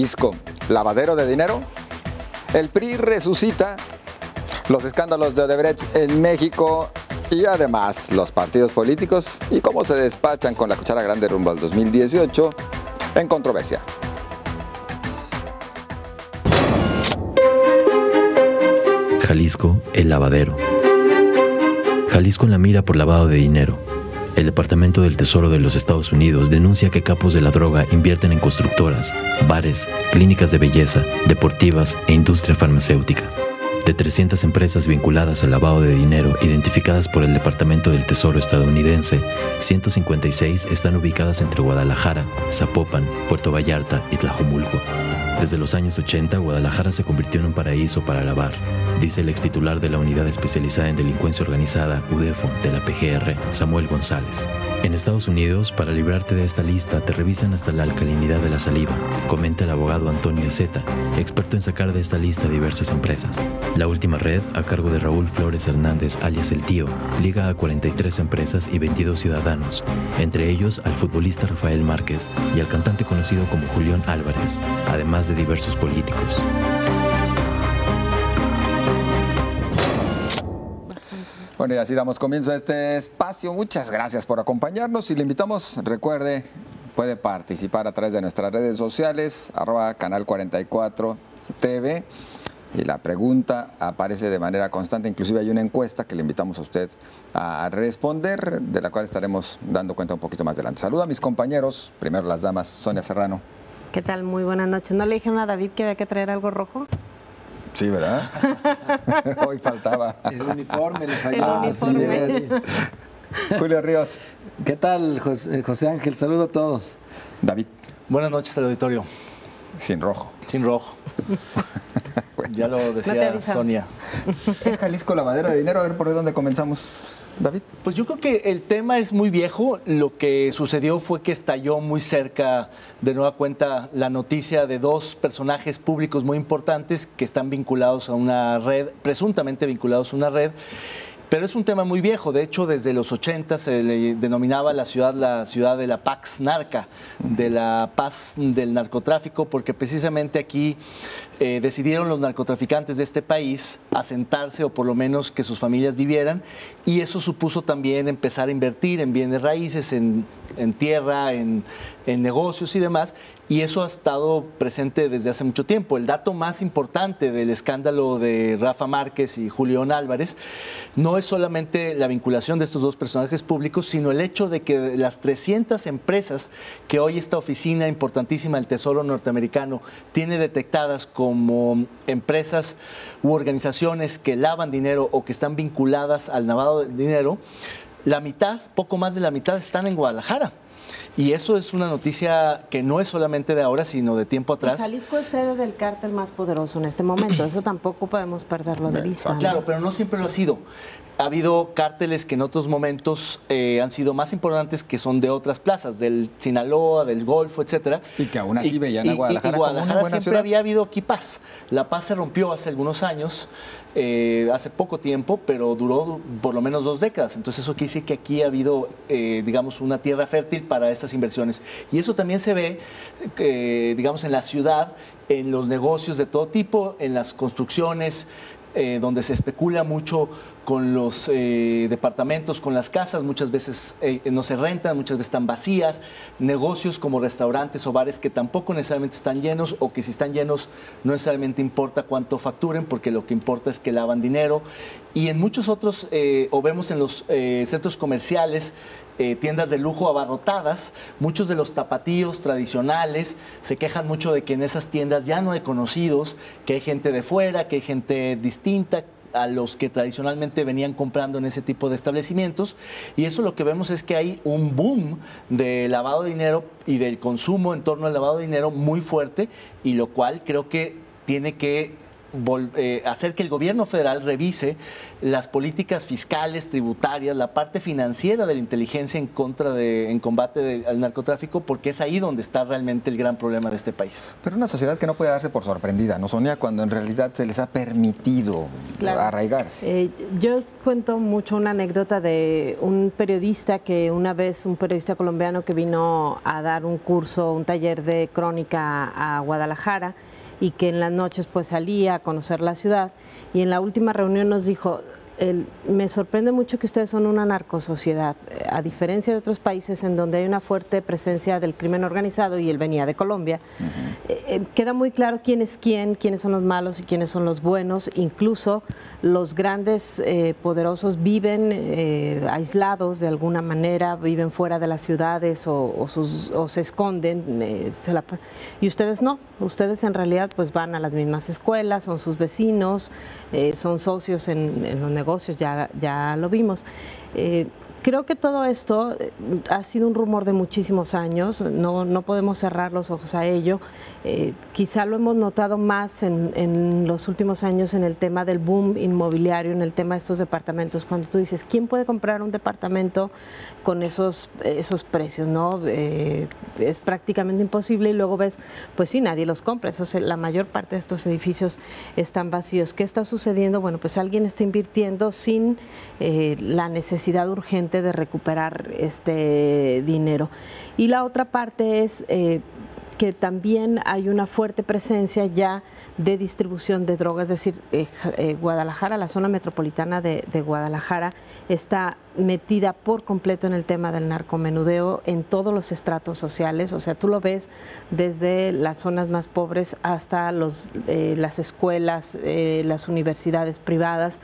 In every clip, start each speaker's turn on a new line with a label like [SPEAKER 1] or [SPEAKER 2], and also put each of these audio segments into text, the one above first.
[SPEAKER 1] Jalisco, lavadero de dinero. El PRI resucita, los escándalos de Odebrecht en México y además los partidos políticos y cómo se despachan con la cuchara grande rumbo al 2018 en controversia.
[SPEAKER 2] Jalisco, el lavadero. Jalisco en la mira por lavado de dinero. El Departamento del Tesoro de los Estados Unidos denuncia que capos de la droga invierten en constructoras, bares, clínicas de belleza, deportivas e industria farmacéutica. De 300 empresas vinculadas al lavado de dinero identificadas por el Departamento del Tesoro estadounidense, 156 están ubicadas entre Guadalajara, Zapopan, Puerto Vallarta y Tlajomulco. Desde los años 80, Guadalajara se convirtió en un paraíso para lavar, dice el extitular de la Unidad Especializada en Delincuencia Organizada, UDEFO, de la PGR, Samuel González. En Estados Unidos, para librarte de esta lista, te revisan hasta la alcalinidad de la saliva, comenta el abogado Antonio Ezeta, experto en sacar de esta lista diversas empresas. La última red, a cargo de Raúl Flores Hernández, alias El Tío, liga a 43 empresas y 22 ciudadanos, entre ellos al futbolista Rafael Márquez y al cantante conocido como Julián Álvarez, además de diversos políticos.
[SPEAKER 1] Bueno, y así damos comienzo a este espacio. Muchas gracias por acompañarnos y le invitamos, recuerde, puede participar a través de nuestras redes sociales, @canal 44 TV. Y la pregunta aparece de manera constante, inclusive hay una encuesta que le invitamos a usted a responder, de la cual estaremos dando cuenta un poquito más adelante. Saludo a mis compañeros, primero las damas, Sonia Serrano.
[SPEAKER 3] ¿Qué tal? Muy buenas noches. ¿No le dijeron a David que había que traer algo rojo?
[SPEAKER 1] Sí, ¿verdad? Hoy faltaba.
[SPEAKER 4] El uniforme le falló.
[SPEAKER 3] El uniforme.
[SPEAKER 1] Julio Ríos.
[SPEAKER 4] ¿Qué tal, José Ángel? Saludo a todos.
[SPEAKER 1] David.
[SPEAKER 5] Buenas noches al auditorio.
[SPEAKER 1] Sin rojo.
[SPEAKER 5] Sin rojo.
[SPEAKER 1] Bueno,
[SPEAKER 5] ya lo decía Sonia.
[SPEAKER 1] ¿Es Jalisco lavadero de dinero? A ver, ¿por dónde comenzamos, David?
[SPEAKER 5] Pues yo creo que el tema es muy viejo. Lo que sucedió fue que estalló muy cerca, de nueva cuenta, la noticia de dos personajes públicos muy importantes que están vinculados a una red, presuntamente vinculados a una red. Pero es un tema muy viejo. De hecho, desde los 80 se le denominaba la ciudad de la Pax Narca, de la paz del narcotráfico, porque precisamente aquí decidieron los narcotraficantes de este país asentarse o por lo menos que sus familias vivieran, y eso supuso también empezar a invertir en bienes raíces, en tierra, en negocios y demás, y eso ha estado presente desde hace mucho tiempo. El dato más importante del escándalo de Rafa Márquez y Julián Álvarez no es solamente la vinculación de estos dos personajes públicos, sino el hecho de que las 300 empresas que hoy esta oficina importantísima del Tesoro norteamericano tiene detectadas como empresas u organizaciones que lavan dinero o que están vinculadas al lavado de dinero, la mitad, poco más de la mitad, están en Guadalajara. Y eso es una noticia que no es solamente de ahora, sino de tiempo atrás.
[SPEAKER 3] Y Jalisco es sede del cártel más poderoso en este momento. Eso tampoco podemos perderlo de vista, ¿no?
[SPEAKER 5] Claro, pero no siempre lo ha sido. Ha habido cárteles que en otros momentos han sido más importantes, que son de otras plazas, del Sinaloa, del Golfo, etcétera.
[SPEAKER 1] Y que aún así veían a Guadalajara
[SPEAKER 5] y Guadalajara
[SPEAKER 1] como una buena
[SPEAKER 5] siempre
[SPEAKER 1] ciudad.
[SPEAKER 5] había habido aquí paz. La paz se rompió hace algunos años, hace poco tiempo, pero duró por lo menos 2 décadas. Entonces eso quiere decir que aquí ha habido, digamos, una tierra fértil para estas inversiones. Y eso también se ve, digamos, en la ciudad, en los negocios de todo tipo, en las construcciones, donde se especula mucho con los departamentos, con las casas, muchas veces no se rentan, muchas veces están vacías, negocios como restaurantes o bares que tampoco necesariamente están llenos, o que si están llenos no necesariamente importa cuánto facturen, porque lo que importa es que lavan dinero. Y en muchos otros, o vemos en los centros comerciales, tiendas de lujo abarrotadas. Muchos de los tapatíos tradicionales se quejan mucho de que en esas tiendas ya no hay conocidos, que hay gente de fuera, que hay gente distinta a los que tradicionalmente venían comprando en ese tipo de establecimientos, y eso lo que vemos es que hay un boom de lavado de dinero y del consumo en torno al lavado de dinero muy fuerte, y lo cual creo que tiene que hacer que el gobierno federal revise las políticas fiscales, tributarias, la parte financiera de la inteligencia en combate al narcotráfico, porque es ahí donde está realmente el gran problema de este país.
[SPEAKER 1] Pero una sociedad que no puede darse por sorprendida, ¿no, Sonia? Cuando en realidad se les ha permitido arraigarse.
[SPEAKER 3] Yo cuento mucho una anécdota de un periodista un periodista colombiano que vino a dar un curso, un taller de crónica a Guadalajara, y que en las noches pues salía a conocer la ciudad, y en la última reunión nos dijo: me sorprende mucho que ustedes son una narcosociedad, a diferencia de otros países en donde hay una fuerte presencia del crimen organizado, y él venía de Colombia. Queda muy claro quién es quién, quiénes son los malos y quiénes son los buenos. Incluso los grandes poderosos viven aislados de alguna manera, viven fuera de las ciudades o se esconden, y ustedes no, ustedes en realidad pues van a las mismas escuelas, son sus vecinos, son socios en los negocios, ya lo vimos. Creo que todo esto ha sido un rumor de muchísimos años, no podemos cerrar los ojos a ello. Quizá lo hemos notado más en los últimos años en el tema del boom inmobiliario, en el tema de estos departamentos. Cuando tú dices, ¿quién puede comprar un departamento con esos precios? ¿No? Es prácticamente imposible, y luego ves, pues sí, nadie los compra. La mayor parte de estos edificios están vacíos. ¿Qué está sucediendo? Bueno, pues alguien está invirtiendo sin la necesidad urgente de recuperar este dinero. Y la otra parte es que también hay una fuerte presencia ya de distribución de drogas, es decir, Guadalajara, la zona metropolitana de Guadalajara, está metida por completo en el tema del narcomenudeo en todos los estratos sociales. O sea, tú lo ves desde las zonas más pobres hasta las escuelas, las universidades privadas.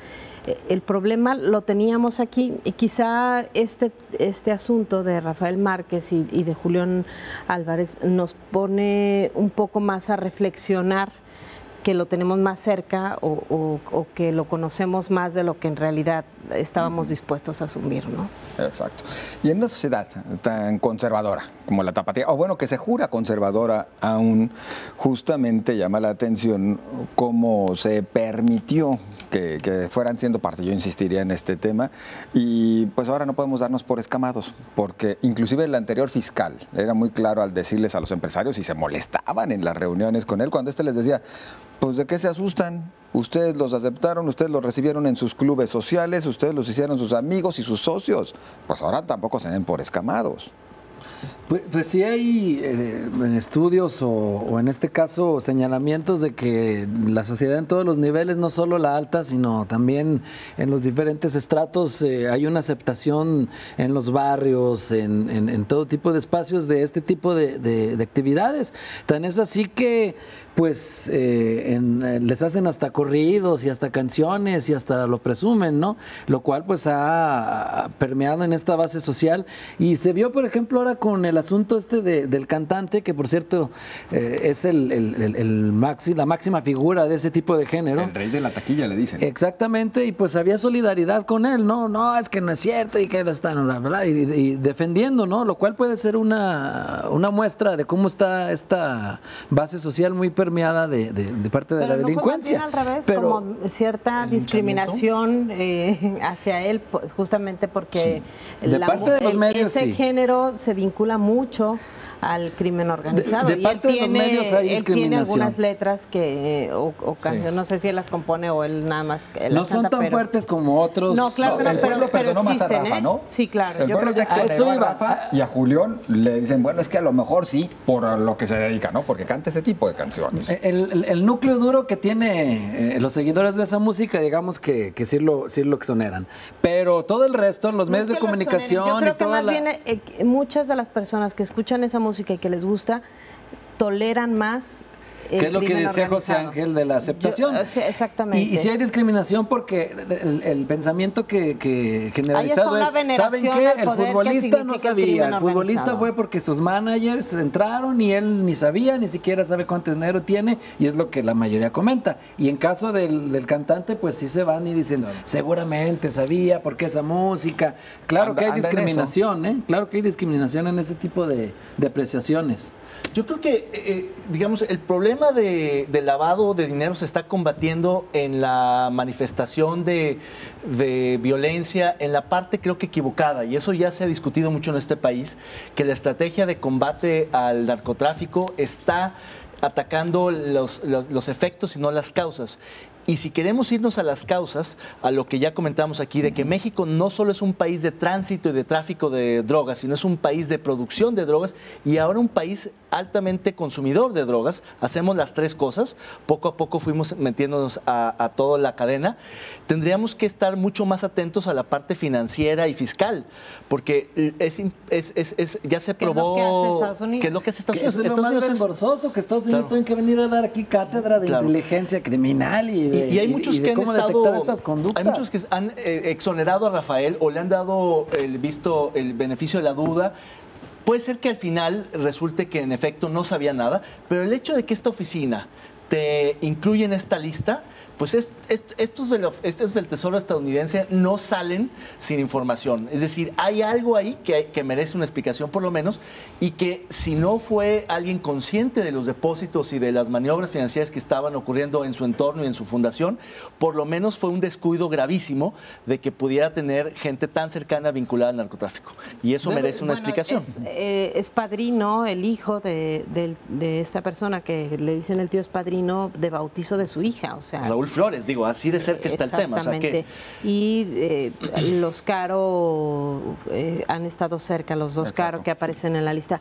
[SPEAKER 3] El problema lo teníamos aquí, y quizá este asunto de Rafael Márquez y de Julián Álvarez nos pone un poco más a reflexionar, que lo tenemos más cerca o que lo conocemos más de lo que en realidad estábamos dispuestos a asumir, ¿no?
[SPEAKER 1] Exacto. Y en una sociedad tan conservadora como la tapatía, o bueno, que se jura conservadora aún, justamente llama la atención cómo se permitió que fueran siendo parte. Yo insistiría en este tema, y pues ahora no podemos darnos por escamados, porque inclusive el anterior fiscal era muy claro al decirles a los empresarios, y se molestaban en las reuniones con él, cuando les decía, pues ¿de qué se asustan? Ustedes los aceptaron, ustedes los recibieron en sus clubes sociales, ustedes los hicieron sus amigos y sus socios, pues ahora tampoco se den por escamados.
[SPEAKER 4] Pues sí hay estudios o en este caso señalamientos de que la sociedad en todos los niveles, no solo la alta, sino también en los diferentes estratos, hay una aceptación en los barrios, en todo tipo de espacios de este tipo de actividades. Tan es así que pues les hacen hasta corridos y hasta canciones y hasta lo presumen, ¿no? Lo cual pues ha permeado en esta base social, y se vio, por ejemplo, ahora con el asunto del cantante, que por cierto es la máxima figura de ese tipo de género.
[SPEAKER 1] El rey de la taquilla, le dicen.
[SPEAKER 4] Exactamente, y pues había solidaridad con él, no, es que no es cierto, y que él está, ¿verdad? Y defendiendo, ¿no? Lo cual puede ser una muestra de cómo está esta base social muy permeada de parte de la delincuencia.
[SPEAKER 3] Pero no fue al revés, como cierta discriminación hacia él, pues, justamente porque
[SPEAKER 4] de parte de los medios,
[SPEAKER 3] ese género se vincula mucho al crimen organizado.
[SPEAKER 4] De parte de los medios hay discriminación.
[SPEAKER 3] Él tiene algunas letras que, o canciones, no sé si él las compone o él nada más
[SPEAKER 4] no son
[SPEAKER 3] canta,
[SPEAKER 4] tan fuertes como otros.
[SPEAKER 3] No, claro,
[SPEAKER 1] el pueblo perdonó más a
[SPEAKER 3] existen,
[SPEAKER 1] Rafa, ¿no?
[SPEAKER 3] Sí, claro.
[SPEAKER 1] El pueblo ya exoneró a Rafa, y a Julián le dicen, bueno, es que a lo mexor sí, por lo que se dedica, ¿no? Porque canta ese tipo de canciones.
[SPEAKER 4] El núcleo duro que tiene los seguidores de esa música, digamos que sí lo exoneran. Pero todo el resto, los medios de comunicación,
[SPEAKER 3] yo creo
[SPEAKER 4] y
[SPEAKER 3] que
[SPEAKER 4] toda
[SPEAKER 3] más bien muchas de las personas que escuchan esa música y que les gusta toleran más
[SPEAKER 4] ¿qué es lo que decía José Ángel de la aceptación?
[SPEAKER 3] Sí, exactamente.
[SPEAKER 4] Y si hay discriminación porque el pensamiento que generalizado es, ¿saben qué? El futbolista no sabía, el futbolista fue porque sus managers entraron y él ni sabía, ni siquiera sabe cuánto dinero tiene, y es lo que la mayoría comenta. Y en caso del cantante, pues sí se van y dicen, seguramente sabía porque esa música. Claro que hay discriminación, Claro que hay discriminación en ese tipo de apreciaciones.
[SPEAKER 5] Yo creo que, digamos, el problema problema de lavado de dinero se está combatiendo en la manifestación de violencia, en la parte creo que equivocada, y eso ya se ha discutido mucho en este país, que la estrategia de combate al narcotráfico está atacando los efectos y no las causas. Y si queremos irnos a las causas, a lo que ya comentamos aquí, de que México no solo es un país de tránsito y de tráfico de drogas, sino es un país de producción de drogas y ahora un país altamente consumidor de drogas, hacemos las tres cosas, poco a poco fuimos metiéndonos a toda la cadena, tendríamos que estar mucho más atentos a la parte financiera y fiscal, porque ya se probó...
[SPEAKER 3] ¿Qué es lo que hace Estados Unidos?
[SPEAKER 4] Que es lo más vergonzoso, que Estados Unidos tienen que venir a dar aquí cátedra de inteligencia criminal
[SPEAKER 5] y hay muchos que han hay muchos que han exonerado a Rafael o le han dado el beneficio de la duda. Puede ser que al final resulte que en efecto no sabía nada, pero el hecho de que esta oficina te incluye en esta lista, pues estos del Tesoro estadounidense no salen sin información. Es decir, hay algo ahí que merece una explicación por lo menos, y que si no fue alguien consciente de los depósitos y de las maniobras financieras que estaban ocurriendo en su entorno y en su fundación, por lo menos fue un descuido gravísimo de que pudiera tener gente tan cercana vinculada al narcotráfico. Y eso merece una explicación.
[SPEAKER 3] Es padrino, el hijo de esta persona que le dicen el tío es padrino de bautizo de su hija, o sea...
[SPEAKER 5] Raúl Flores, digo, así de cerca está el tema. O sea, que...
[SPEAKER 3] Y los Caro han estado cerca, los dos Caro que aparecen en la lista.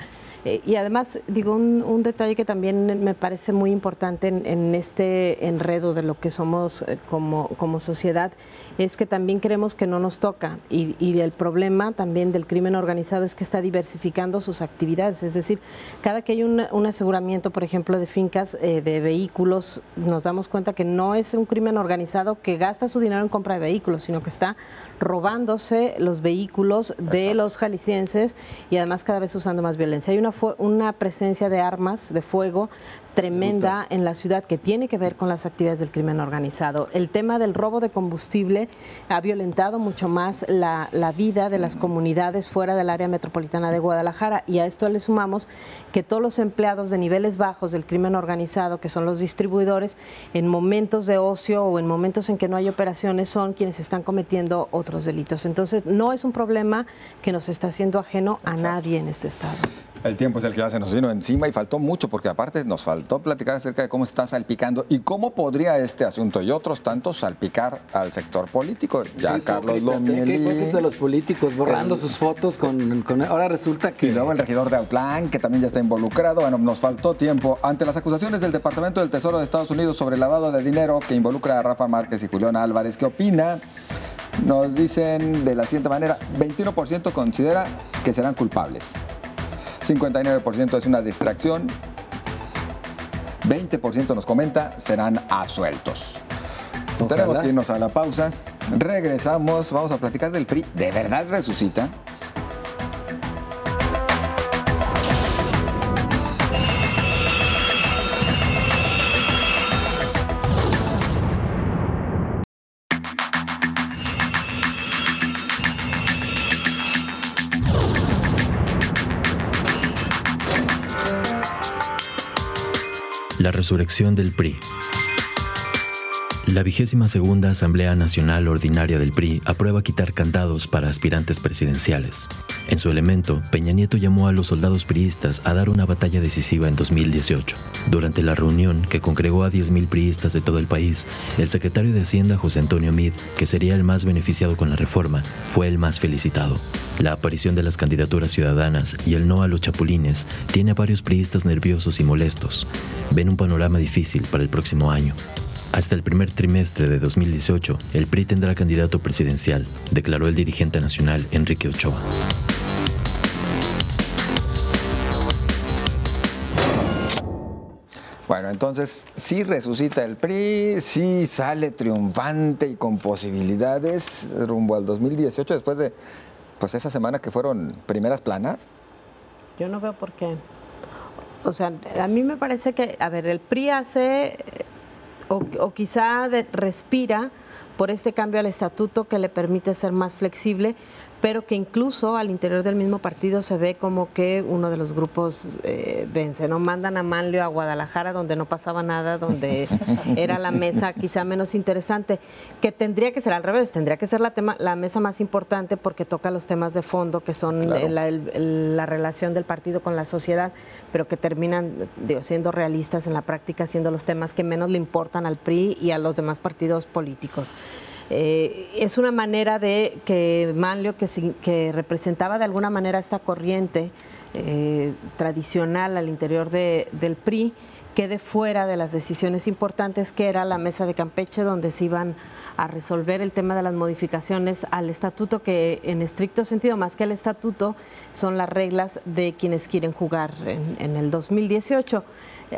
[SPEAKER 3] Y además, digo, un detalle que también me parece muy importante en este enredo de lo que somos como sociedad, es que también creemos que no nos toca. Y el problema también del crimen organizado es que está diversificando sus actividades. Es decir, cada que hay un aseguramiento, por ejemplo, de fincas, de vehículos, nos damos cuenta que no es un crimen organizado que gasta su dinero en compra de vehículos, sino que está robándose los vehículos de los jaliscienses y además cada vez usando más violencia. Hay una presencia de armas de fuego tremenda en la ciudad que tiene que ver con las actividades del crimen organizado. El tema del robo de combustible ha violentado mucho más la vida de las comunidades fuera del área metropolitana de Guadalajara, y a esto le sumamos que todos los empleados de niveles bajos del crimen organizado, que son los distribuidores, en momentos de ocio o en momentos en que no hay operaciones, son quienes están cometiendo otros delitos. Entonces, no es un problema que nos está haciendo ajeno a nadie en este estado.
[SPEAKER 1] El tiempo es el que ya se nos vino encima y faltó mucho, porque aparte nos faltó platicar acerca de cómo está salpicando y cómo podría este asunto y otros tantos salpicar al sector político. Ya Carlos Lomelí.
[SPEAKER 4] ¿Qué de los políticos borrando sus fotos con ahora resulta que...
[SPEAKER 1] Y luego el regidor de Autlán, que también ya está involucrado. Bueno, nos faltó tiempo. Ante las acusaciones del Departamento del Tesoro de Estados Unidos sobre lavado de dinero que involucra a Rafa Márquez y Julián Álvarez, ¿qué opina? Nos dicen de la siguiente manera: 21% considera que serán culpables. 59% es una distracción, 20% nos comenta serán absueltos. Ojalá. Tenemos que irnos a la pausa, regresamos, vamos a platicar del PRI. ¿De verdad resucita?
[SPEAKER 2] La resurrección del PRI. La 22ª Asamblea Nacional Ordinaria del PRI aprueba quitar candados para aspirantes presidenciales. En su elemento, Peña Nieto llamó a los soldados priistas a dar una batalla decisiva en 2018. Durante la reunión, que congregó a 10,000 priistas de todo el país, el secretario de Hacienda, José Antonio Meade, que sería el más beneficiado con la reforma, fue el más felicitado. La aparición de las candidaturas ciudadanas y el no a los chapulines tiene a varios priistas nerviosos y molestos. Ven un panorama difícil para el próximo año. Hasta el primer trimestre de 2018, el PRI tendrá candidato presidencial, declaró el dirigente nacional Enrique Ochoa.
[SPEAKER 1] Bueno, entonces, sí resucita el PRI, sí sale triunfante y con posibilidades rumbo al 2018, después de pues esa semana que fueron primeras planas.
[SPEAKER 3] Yo no veo por qué. O sea, a mí me parece que, a ver, el PRI hace o quizá respira por este cambio al estatuto que le permite ser más flexible, pero que incluso al interior del mismo partido se ve como que uno de los grupos vence, ¿no? Mandan a Manlio a Guadalajara, donde no pasaba nada, donde era la mesa quizá menos interesante, que tendría que ser al revés, tendría que ser la mesa más importante porque toca los temas de fondo, que son claro, la relación del partido con la sociedad, pero que terminan, siendo realistas en la práctica, siendo los temas que menos le importan al PRI y a los demás partidos políticos. Es una manera de que Manlio, que representaba de alguna manera esta corriente tradicional al interior del PRI, quede fuera de las decisiones importantes, que era la mesa de Campeche, donde se iban a resolver el tema de las modificaciones al estatuto, que en estricto sentido, más que el estatuto, son las reglas de quienes quieren jugar en el 2018.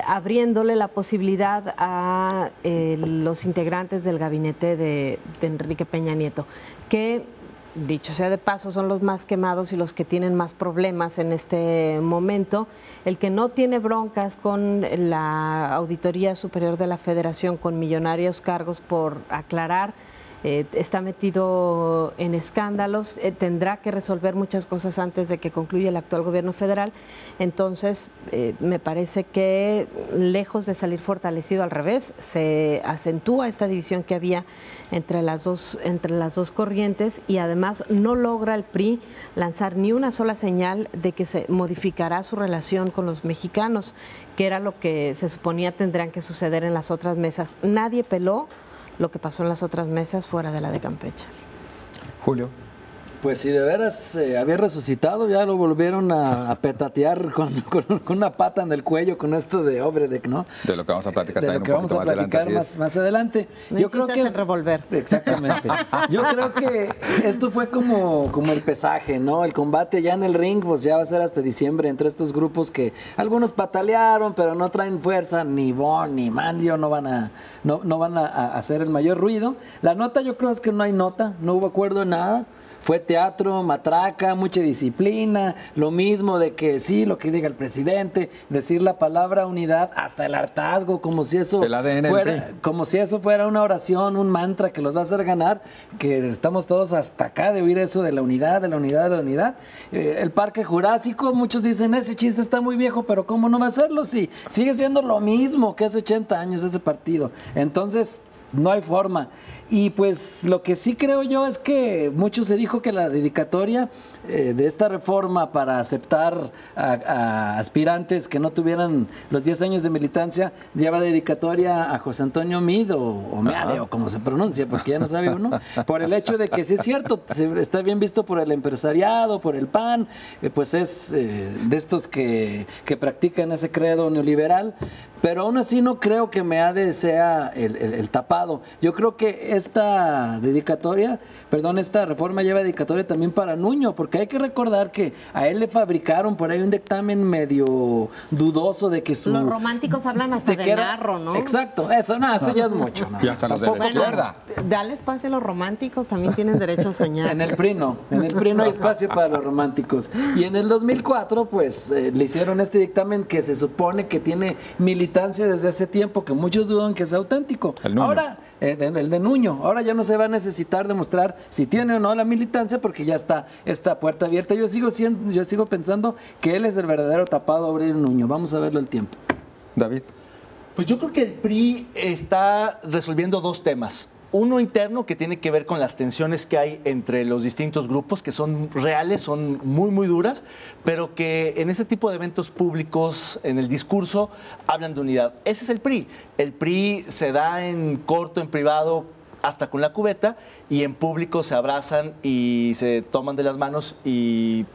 [SPEAKER 3] Abriéndole la posibilidad a los integrantes del gabinete de Enrique Peña Nieto, que, dicho sea de paso, son los más quemados y los que tienen más problemas en este momento. El que no tiene broncas con la Auditoría Superior de la Federación, con millonarios cargos por aclarar, está metido en escándalos, tendrá que resolver muchas cosas antes de que concluya el actual gobierno federal. Entonces, me parece que lejos de salir fortalecido, al revés, se acentúa esta división que había entre las dos corrientes, y además no logra el PRI lanzar ni una sola señal de que se modificará su relación con los mexicanos, que era lo que se suponía tendrían que suceder en las otras mesas. Nadie peló lo que pasó en las otras mesas fuera de la de Campeche.
[SPEAKER 1] Julio.
[SPEAKER 4] Pues si de veras había resucitado, ya lo volvieron a petatear con una pata en el cuello con esto de Obredech, ¿no?
[SPEAKER 1] De lo que vamos a platicar
[SPEAKER 4] también un poquito más adelante. De lo que vamos a platicar más adelante.
[SPEAKER 3] No, yo creo que en revolver.
[SPEAKER 4] Exactamente. Yo creo que esto fue como el pesaje, ¿no? El combate ya en el ring, pues ya va a ser hasta diciembre entre estos grupos que algunos patalearon, pero no traen fuerza, ni Bon ni Manlio no van a hacer el mayor ruido. La nota, yo creo es que no hay nota, no hubo acuerdo en nada. Fue teatro, matraca, mucha disciplina, lo mismo de que sí, lo que diga el presidente, decir la palabra unidad, hasta el hartazgo, como si eso fuera una oración, un mantra que los va a hacer ganar, que estamos todos hasta acá de oír eso de la unidad, de la unidad, de la unidad. El Parque Jurásico, muchos dicen, ese chiste está muy viejo, pero ¿cómo no va a hacerlo? Sí, sigue siendo lo mismo que hace 80 años ese partido. Entonces, no hay forma. Y pues lo que sí creo yo es que mucho se dijo que la dedicatoria de esta reforma para aceptar a aspirantes que no tuvieran los 10 años de militancia lleva dedicatoria a José Antonio Mid o Meade, o como se pronuncia, porque ya no sabe uno, por el hecho de que sí es cierto, está bien visto por el empresariado, por el PAN, pues es de estos que practican ese credo neoliberal, pero aún así no creo que Meade sea el tapado. Yo creo que esta reforma lleva dedicatoria también para Nuño, porque hay que recordar que a él le fabricaron por ahí un dictamen medio dudoso de que
[SPEAKER 3] los románticos hablan hasta de narro, ¿no?
[SPEAKER 4] Exacto, eso ya es mucho.
[SPEAKER 1] ¿no? Ya están los de la izquierda.
[SPEAKER 3] Dale espacio a los románticos, también tienen derecho a soñar.
[SPEAKER 4] En el PRI no hay espacio para los románticos. Y en el 2004, pues, le hicieron este dictamen que se supone que tiene militancia desde hace tiempo, que muchos dudan que es auténtico. Ahora, el de Nuño, ahora ya no se va a necesitar demostrar si tiene o no la militancia, porque ya está esta puerta abierta. Yo sigo pensando que él es el verdadero tapado a abrir Nuño. Vamos a verlo el tiempo.
[SPEAKER 1] David.
[SPEAKER 5] Pues yo creo que el PRI está resolviendo dos temas. Uno interno, que tiene que ver con las tensiones que hay entre los distintos grupos, que son reales, son muy, muy duras, pero que en ese tipo de eventos públicos, en el discurso, hablan de unidad. Ese es el PRI. El PRI se da en corto, en privado, hasta con la cubeta, y en público se abrazan y se toman de las manos y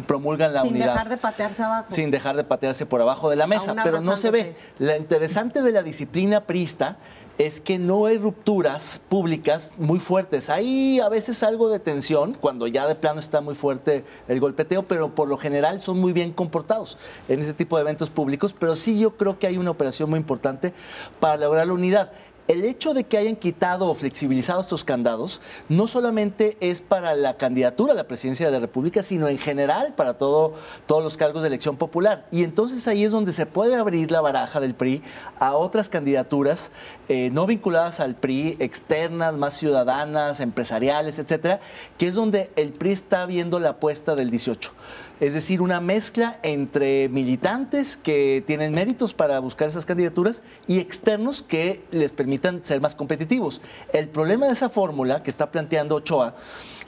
[SPEAKER 5] promulgan la unidad.
[SPEAKER 3] Sin dejar de patearse abajo.
[SPEAKER 5] Sin dejar de patearse por abajo de la mesa, pero no se ve. Lo interesante de la disciplina priista es que no hay rupturas públicas muy fuertes. Hay a veces algo de tensión, cuando ya de plano está muy fuerte el golpeteo, pero por lo general son muy bien comportados en ese tipo de eventos públicos, pero sí yo creo que hay una operación muy importante para lograr la unidad. el hecho de que hayan quitado o flexibilizado estos candados no solamente es para la candidatura a la presidencia de la República, sino en general para todos los cargos de elección popular. Y entonces ahí es donde se puede abrir la baraja del PRI a otras candidaturas no vinculadas al PRI, externas, más ciudadanas, empresariales, etcétera, que es donde el PRI está viendo la apuesta del 18. Es decir, una mezcla entre militantes que tienen méritos para buscar esas candidaturas y externos que les permitan ser más competitivos. El problema de esa fórmula que está planteando Ochoa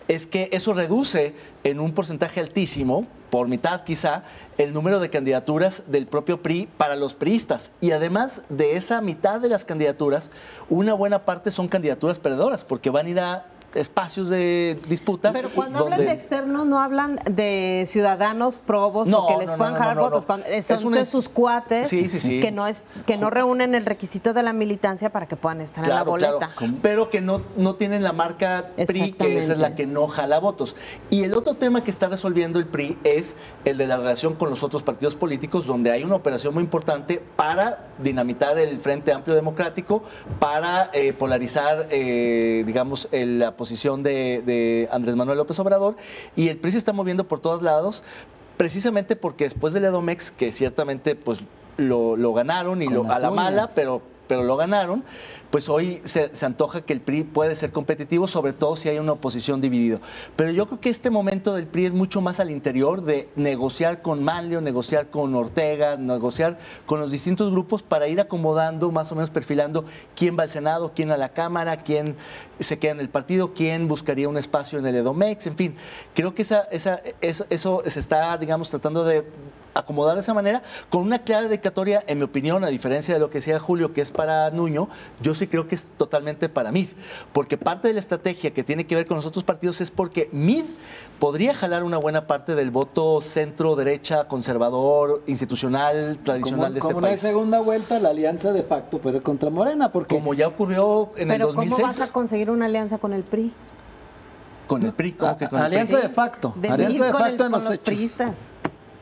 [SPEAKER 5] es que eso reduce en un porcentaje altísimo, por mitad quizá, el número de candidaturas del propio PRI para los priistas. Y además de esa mitad de las candidaturas, una buena parte son candidaturas perdedoras, porque van a ir a espacios de disputa.
[SPEAKER 3] Pero cuando hablan de externos, no hablan de ciudadanos probos o que les puedan jalar votos. Son de sus cuates que no reúnen el requisito de la militancia para que puedan estar en la boleta.
[SPEAKER 5] Claro. Pero que no tienen la marca PRI, que esa es la que no jala votos. Y el otro tema que está resolviendo el PRI es el de la relación con los otros partidos políticos, donde hay una operación muy importante para dinamitar el Frente Amplio Democrático, para polarizar, digamos, la posición de Andrés Manuel López Obrador, y el PRI se está moviendo por todos lados, precisamente porque después del Edomex, que ciertamente pues lo ganaron y a la mala, pero lo ganaron, pues hoy se antoja que el PRI puede ser competitivo, sobre todo si hay una oposición dividida. Pero yo creo que este momento del PRI es mucho más al interior, de negociar con Manlio, negociar con Ortega, negociar con los distintos grupos para ir acomodando, más o menos perfilando quién va al Senado, quién a la Cámara, quién se queda en el partido, quién buscaría un espacio en el Edomex, en fin. Creo que eso se está, digamos, tratando de acomodar de esa manera, con una clara dedicatoria, en mi opinión, a diferencia de lo que decía Julio, que es para Nuño, yo sí creo que es totalmente para Mid, porque parte de la estrategia que tiene que ver con los otros partidos es porque Mid podría jalar una buena parte del voto centro-derecha, conservador, institucional, tradicional de este país.
[SPEAKER 4] Como una segunda vuelta, la alianza de facto, pero contra Morena, porque...
[SPEAKER 5] Como ya ocurrió en el 2006.
[SPEAKER 3] ¿Cómo vas a conseguir una alianza con el PRI?
[SPEAKER 5] Con el PRI, ¿cómo que con el PRI?
[SPEAKER 4] Alianza de facto. Alianza de facto en los hechos.
[SPEAKER 3] Priistas.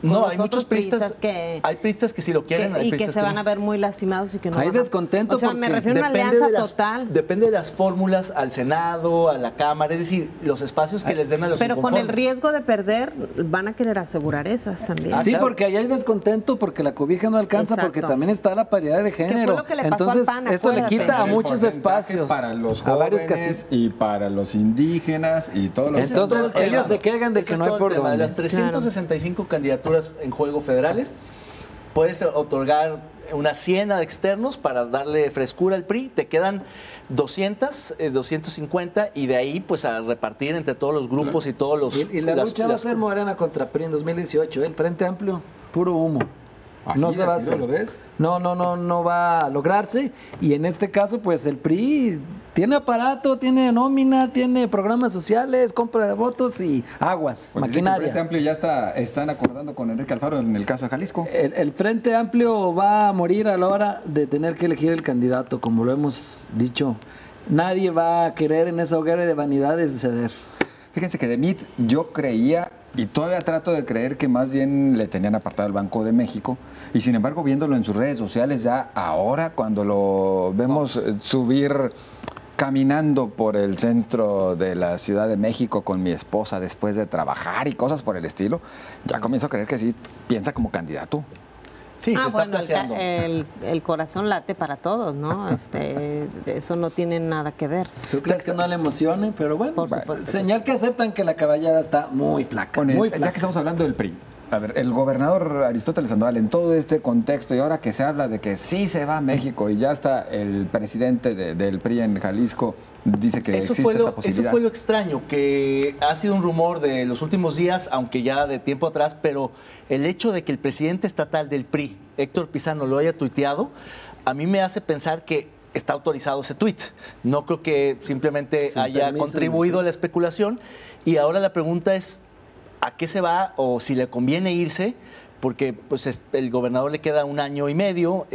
[SPEAKER 5] No, hay muchos priistas que... Hay priistas que si lo quieren, hay
[SPEAKER 3] y
[SPEAKER 5] priistas
[SPEAKER 3] que se van a ver muy lastimados y que no
[SPEAKER 4] hay
[SPEAKER 3] van a...
[SPEAKER 4] descontento,
[SPEAKER 3] o sea,
[SPEAKER 4] porque
[SPEAKER 3] me refiero a una alianza total.
[SPEAKER 5] Depende de las fórmulas al Senado, a la Cámara, es decir, los espacios que les den a los
[SPEAKER 3] Pero con
[SPEAKER 5] inconformes.
[SPEAKER 3] el riesgo de perder, van a querer asegurar esas también.
[SPEAKER 4] Sí, claro. Porque ahí hay descontento, porque la cobija no alcanza, porque también está la paridad de género.
[SPEAKER 3] Fue lo que le pasó
[SPEAKER 4] entonces,
[SPEAKER 3] al PAN,
[SPEAKER 4] eso le quita a
[SPEAKER 1] El
[SPEAKER 4] muchos espacios.
[SPEAKER 1] para los
[SPEAKER 4] a varios
[SPEAKER 1] jóvenes y para los indígenas y todos los...
[SPEAKER 4] Entonces, ellos se quejan de que no hay por dónde.
[SPEAKER 5] De las 365 candidaturas en juego federales, puedes otorgar unas 100 a externos para darle frescura al PRI, te quedan 200, 250 y de ahí pues a repartir entre todos los grupos y todos los...
[SPEAKER 4] Y la lucha va a ser Morena contra PRI en 2018, el Frente Amplio, puro humo. No se va a hacer.
[SPEAKER 1] ¿Lo ves?
[SPEAKER 4] No va a lograrse, y en este caso pues el PRI tiene aparato, tiene nómina, tiene programas sociales, compra de votos y aguas,
[SPEAKER 1] pues
[SPEAKER 4] maquinaria.
[SPEAKER 1] El Frente Amplio ya están acordando con Enrique Alfaro en el caso de Jalisco.
[SPEAKER 4] El Frente Amplio va a morir a la hora de tener que elegir el candidato, como lo hemos dicho. Nadie va a querer en esa hoguera de vanidades ceder.
[SPEAKER 1] Fíjense que de Mid yo creía, y todavía trato de creer, que más bien le tenían apartado el Banco de México, y sin embargo viéndolo en sus redes sociales ya ahora, cuando lo vemos subir caminando por el centro de la Ciudad de México con mi esposa después de trabajar y cosas por el estilo, ya comienzo a creer que sí piensa como candidato.
[SPEAKER 5] Sí, se está placeando.
[SPEAKER 3] El corazón late para todos, ¿no? Eso no tiene nada que ver.
[SPEAKER 4] ¿Tú crees que no le emocione? Pero bueno, señal que aceptan que la caballada está muy flaca,
[SPEAKER 1] Bueno,
[SPEAKER 4] muy flaca.
[SPEAKER 1] ya que estamos hablando del PRI, a ver, el gobernador Aristóteles Sandoval, en todo este contexto, y ahora que se habla de que sí se va a México y ya está el presidente del PRI en Jalisco, dice que existe esta posibilidad.
[SPEAKER 5] Eso fue lo extraño, que ha sido un rumor de los últimos días, aunque ya de tiempo atrás, pero el hecho de que el presidente estatal del PRI, Héctor Pizano, lo haya tuiteado, a mí me hace pensar que está autorizado ese tuit. No creo que simplemente haya contribuido a la especulación. Y ahora la pregunta es, ¿a qué se va o si le conviene irse? Porque pues, el gobernador le queda 1 año y medio,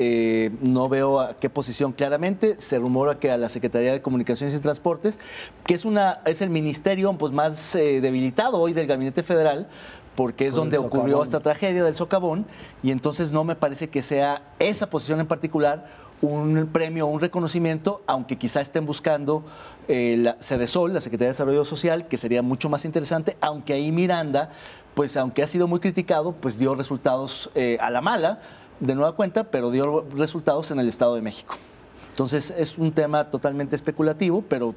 [SPEAKER 5] no veo a qué posición claramente. Se rumora que a la Secretaría de Comunicaciones y Transportes, que es el ministerio pues, más debilitado hoy del Gabinete Federal, porque es donde ocurrió esta tragedia del socavón, y entonces no me parece que sea esa posición en particular un premio o un reconocimiento, aunque quizá estén buscando la Sedesol, la Secretaría de Desarrollo Social, que sería mucho más interesante, aunque ahí Miranda, pues aunque ha sido muy criticado, pues dio resultados a la mala, de nueva cuenta, pero dio resultados en el Estado de México. Entonces es un tema totalmente especulativo, pero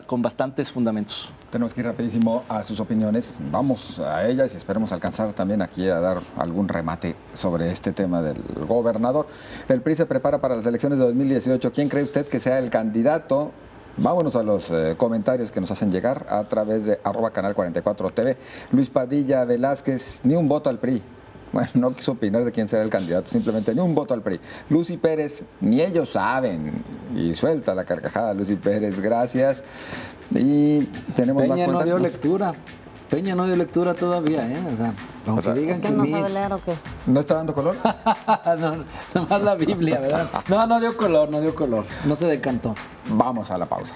[SPEAKER 5] con bastantes fundamentos.
[SPEAKER 1] Tenemos que ir rapidísimo a sus opiniones. Vamos a ellas y esperemos alcanzar también aquí a dar algún remate sobre este tema del gobernador. El PRI se prepara para las elecciones de 2018. ¿Quién cree usted que sea el candidato? Vámonos a los comentarios que nos hacen llegar a través de @canal44tv. Luis Padilla Velázquez, ni un voto al PRI. Bueno, no quiso opinar de quién será el candidato, simplemente ni un voto al PRI. Lucy Pérez, ni ellos saben. Y suelta la carcajada, Lucy Pérez, gracias. Y tenemos
[SPEAKER 4] Peña
[SPEAKER 1] más cuentas.
[SPEAKER 4] no dio lectura. Peña no dio lectura todavía, ¿eh? O sea, aunque digan
[SPEAKER 3] ¿Es que no sabe leer o qué?
[SPEAKER 1] ¿No está dando color?
[SPEAKER 4] no, nomás la Biblia, ¿verdad? No dio color, no dio color. No se decantó.
[SPEAKER 1] Vamos a la pausa.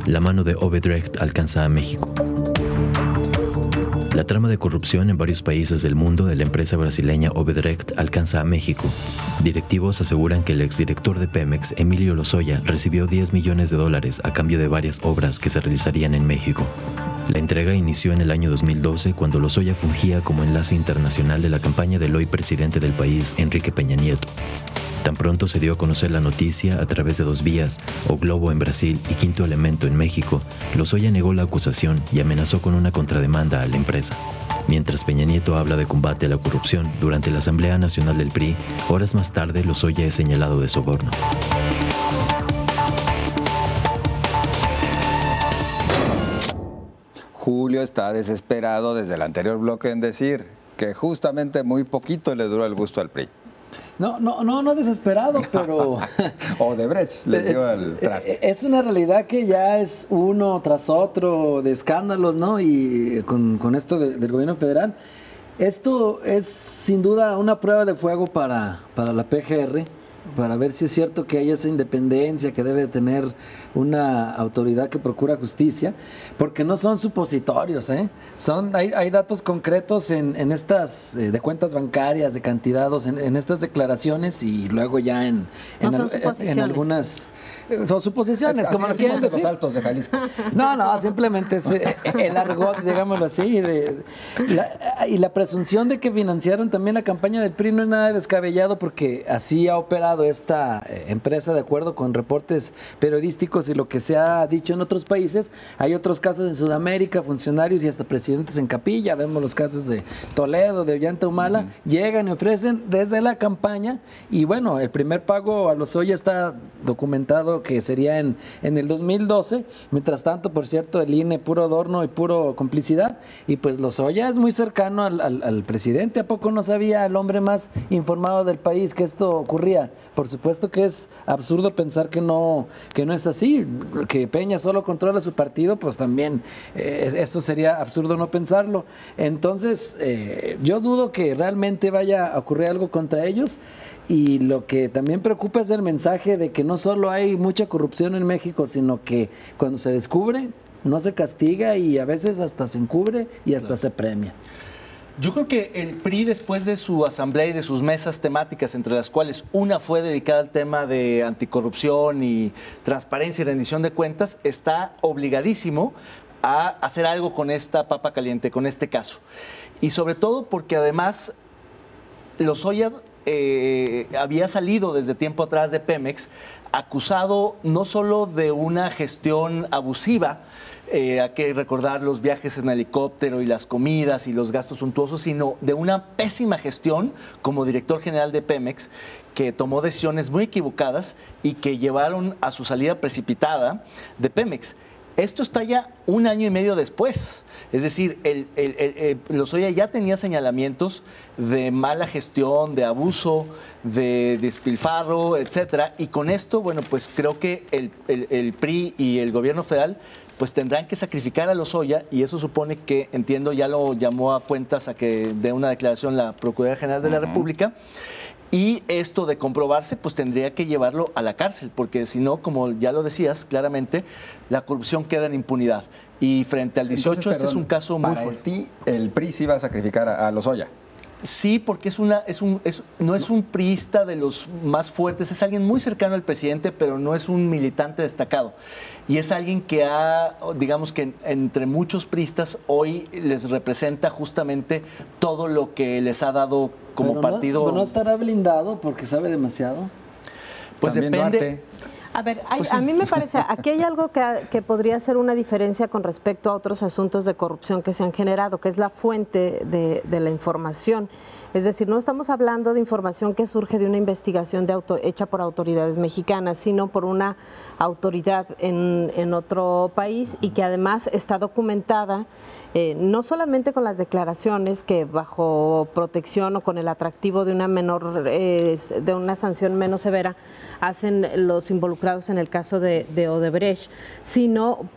[SPEAKER 2] La mano de Odebrecht alcanza a México. La trama de corrupción en varios países del mundo de la empresa brasileña Odebrecht alcanza a México. Directivos aseguran que el exdirector de Pemex, Emilio Lozoya, recibió $10 millones a cambio de varias obras que se realizarían en México. La entrega inició en el año 2012 cuando Lozoya fungía como enlace internacional de la campaña del hoy presidente del país, Enrique Peña Nieto. Tan pronto se dio a conocer la noticia a través de Dos Vías, O Globo en Brasil y Quinto Elemento en México, Lozoya negó la acusación y amenazó con una contrademanda a la empresa. Mientras Peña Nieto habla de combate a la corrupción durante la Asamblea Nacional del PRI, horas más tarde Lozoya es señalado de soborno.
[SPEAKER 1] Julio está desesperado desde el anterior bloque en decir que justamente muy poquito le duró el gusto al PRI.
[SPEAKER 4] No desesperado, pero...
[SPEAKER 1] Odebrecht le dio el traste.
[SPEAKER 4] Es una realidad que ya es uno tras otro de escándalos, ¿no? Y con esto del gobierno federal. Esto es sin duda una prueba de fuego para la PGR, para ver si es cierto que hay esa independencia que debe tener una autoridad que procura justicia, porque no son supositorios, ¿eh? Hay datos concretos en estas de cuentas bancarias, de cantidades, en estas declaraciones y luego ya en algunas... Son suposiciones, como lo quieren decir.
[SPEAKER 1] Los altos de Jalisco.
[SPEAKER 4] No, simplemente es el argot, digámoslo así. Y la presunción de que financiaron también la campaña del PRI no es nada descabellado, porque así ha operado esta empresa de acuerdo con reportes periodísticos y lo que se ha dicho en otros países. Hay otros casos en Sudamérica, funcionarios y hasta presidentes en capilla. Vemos los casos de Toledo, de Ollanta Humala. Llegan y ofrecen desde la campaña. Y bueno, el primer pago a Lozoya está documentado que sería en el 2012. Mientras tanto, por cierto, el INE puro adorno y puro complicidad. Y pues Lozoya es muy cercano al presidente. ¿A poco no sabía el hombre más informado del país que esto ocurría? Por supuesto que es absurdo pensar que no es así, que Peña solo controla su partido, pues también eso sería absurdo no pensarlo. Entonces, yo dudo que realmente vaya a ocurrir algo contra ellos. Y lo que también preocupa es el mensaje de que no solo hay mucha corrupción en México, sino que cuando se descubre, no se castiga y a veces hasta se encubre y hasta se premia.
[SPEAKER 5] Yo creo que el PRI, después de su asamblea y de sus mesas temáticas, entre las cuales una fue dedicada al tema de anticorrupción y transparencia y rendición de cuentas, está obligadísimo a hacer algo con esta papa caliente, con este caso. Y sobre todo porque además Lozoya había salido desde tiempo atrás de Pemex, acusado no solo de una gestión abusiva, hay que recordar los viajes en helicóptero y las comidas y los gastos suntuosos, sino de una pésima gestión como director general de Pemex, que tomó decisiones muy equivocadas y que llevaron a su salida precipitada de Pemex. Esto está ya 1 año y medio después. Es decir, Lozoya ya tenía señalamientos de mala gestión, de abuso, de despilfarro, etcétera. Y con esto, bueno, pues creo que el PRI y el gobierno federal pues tendrán que sacrificar a Lozoya, y eso supone que, entiendo, ya lo llamó a cuentas a que dé una declaración la Procuraduría General de la República. Y esto de comprobarse, pues tendría que llevarlo a la cárcel, porque si no, como ya lo decías claramente, la corrupción queda en impunidad. Y frente al 18, entonces, este es un caso muy fuerte.
[SPEAKER 1] Para ti, el PRI sí va a sacrificar a Lozoya.
[SPEAKER 5] Sí, porque no es un priista de los más fuertes, es alguien muy cercano al presidente, pero no es un militante destacado. Y es alguien que digamos que entre muchos priistas hoy les representa justamente todo lo que les ha dado como
[SPEAKER 4] pero
[SPEAKER 5] partido.
[SPEAKER 4] ¿No estará blindado porque sabe demasiado?
[SPEAKER 5] Pues también depende.
[SPEAKER 1] Duarte.
[SPEAKER 3] A ver,
[SPEAKER 5] Pues sí.
[SPEAKER 3] a mí me parece, aquí hay algo que podría ser una diferencia con respecto a otros asuntos de corrupción que se han generado, que es la fuente de la información. Es decir, no estamos hablando de información que surge de una investigación hecha por autoridades mexicanas, sino por una autoridad en otro país y que además está documentada no solamente con las declaraciones que bajo protección o con el atractivo de de una sanción menos severa hacen los involucrados en el caso de Odebrecht, sino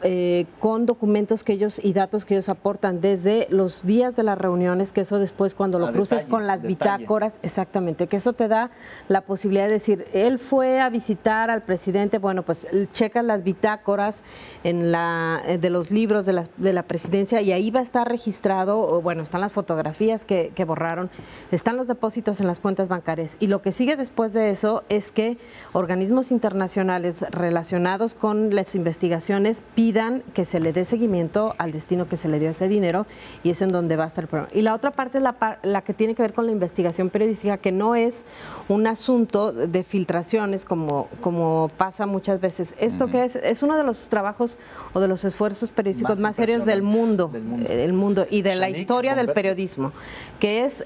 [SPEAKER 3] con documentos y datos que ellos aportan desde los días de las reuniones, que eso después cuando lo cruces con las bitácoras, exactamente, que eso te da la posibilidad de decir, él fue a visitar al presidente, bueno, pues checas las bitácoras de los libros de la presidencia y ahí va a estar registrado, bueno, están las fotografías que borraron, están los depósitos en las cuentas bancarias y lo que sigue después de eso es que organismos internacionales relacionados con las investigaciones pidan que se le dé seguimiento al destino que se le dio a ese dinero y es en donde va a estar el problema. Y la otra parte es la que tiene que ver con la investigación periodística, que no es un asunto de filtraciones como pasa muchas veces. Esto que es uno de los trabajos o de los esfuerzos periodísticos más serios del mundo y de la historia del periodismo, que es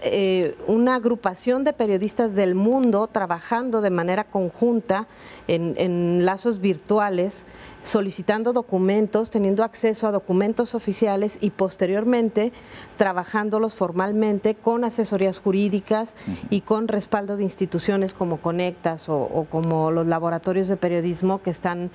[SPEAKER 3] una agrupación de periodistas del mundo trabajando de manera conjunta en lazos virtuales, solicitando documentos, teniendo acceso a documentos oficiales y posteriormente trabajándolos formalmente con asesorías jurídicas y con respaldo de instituciones como Conectas o como los laboratorios de periodismo que están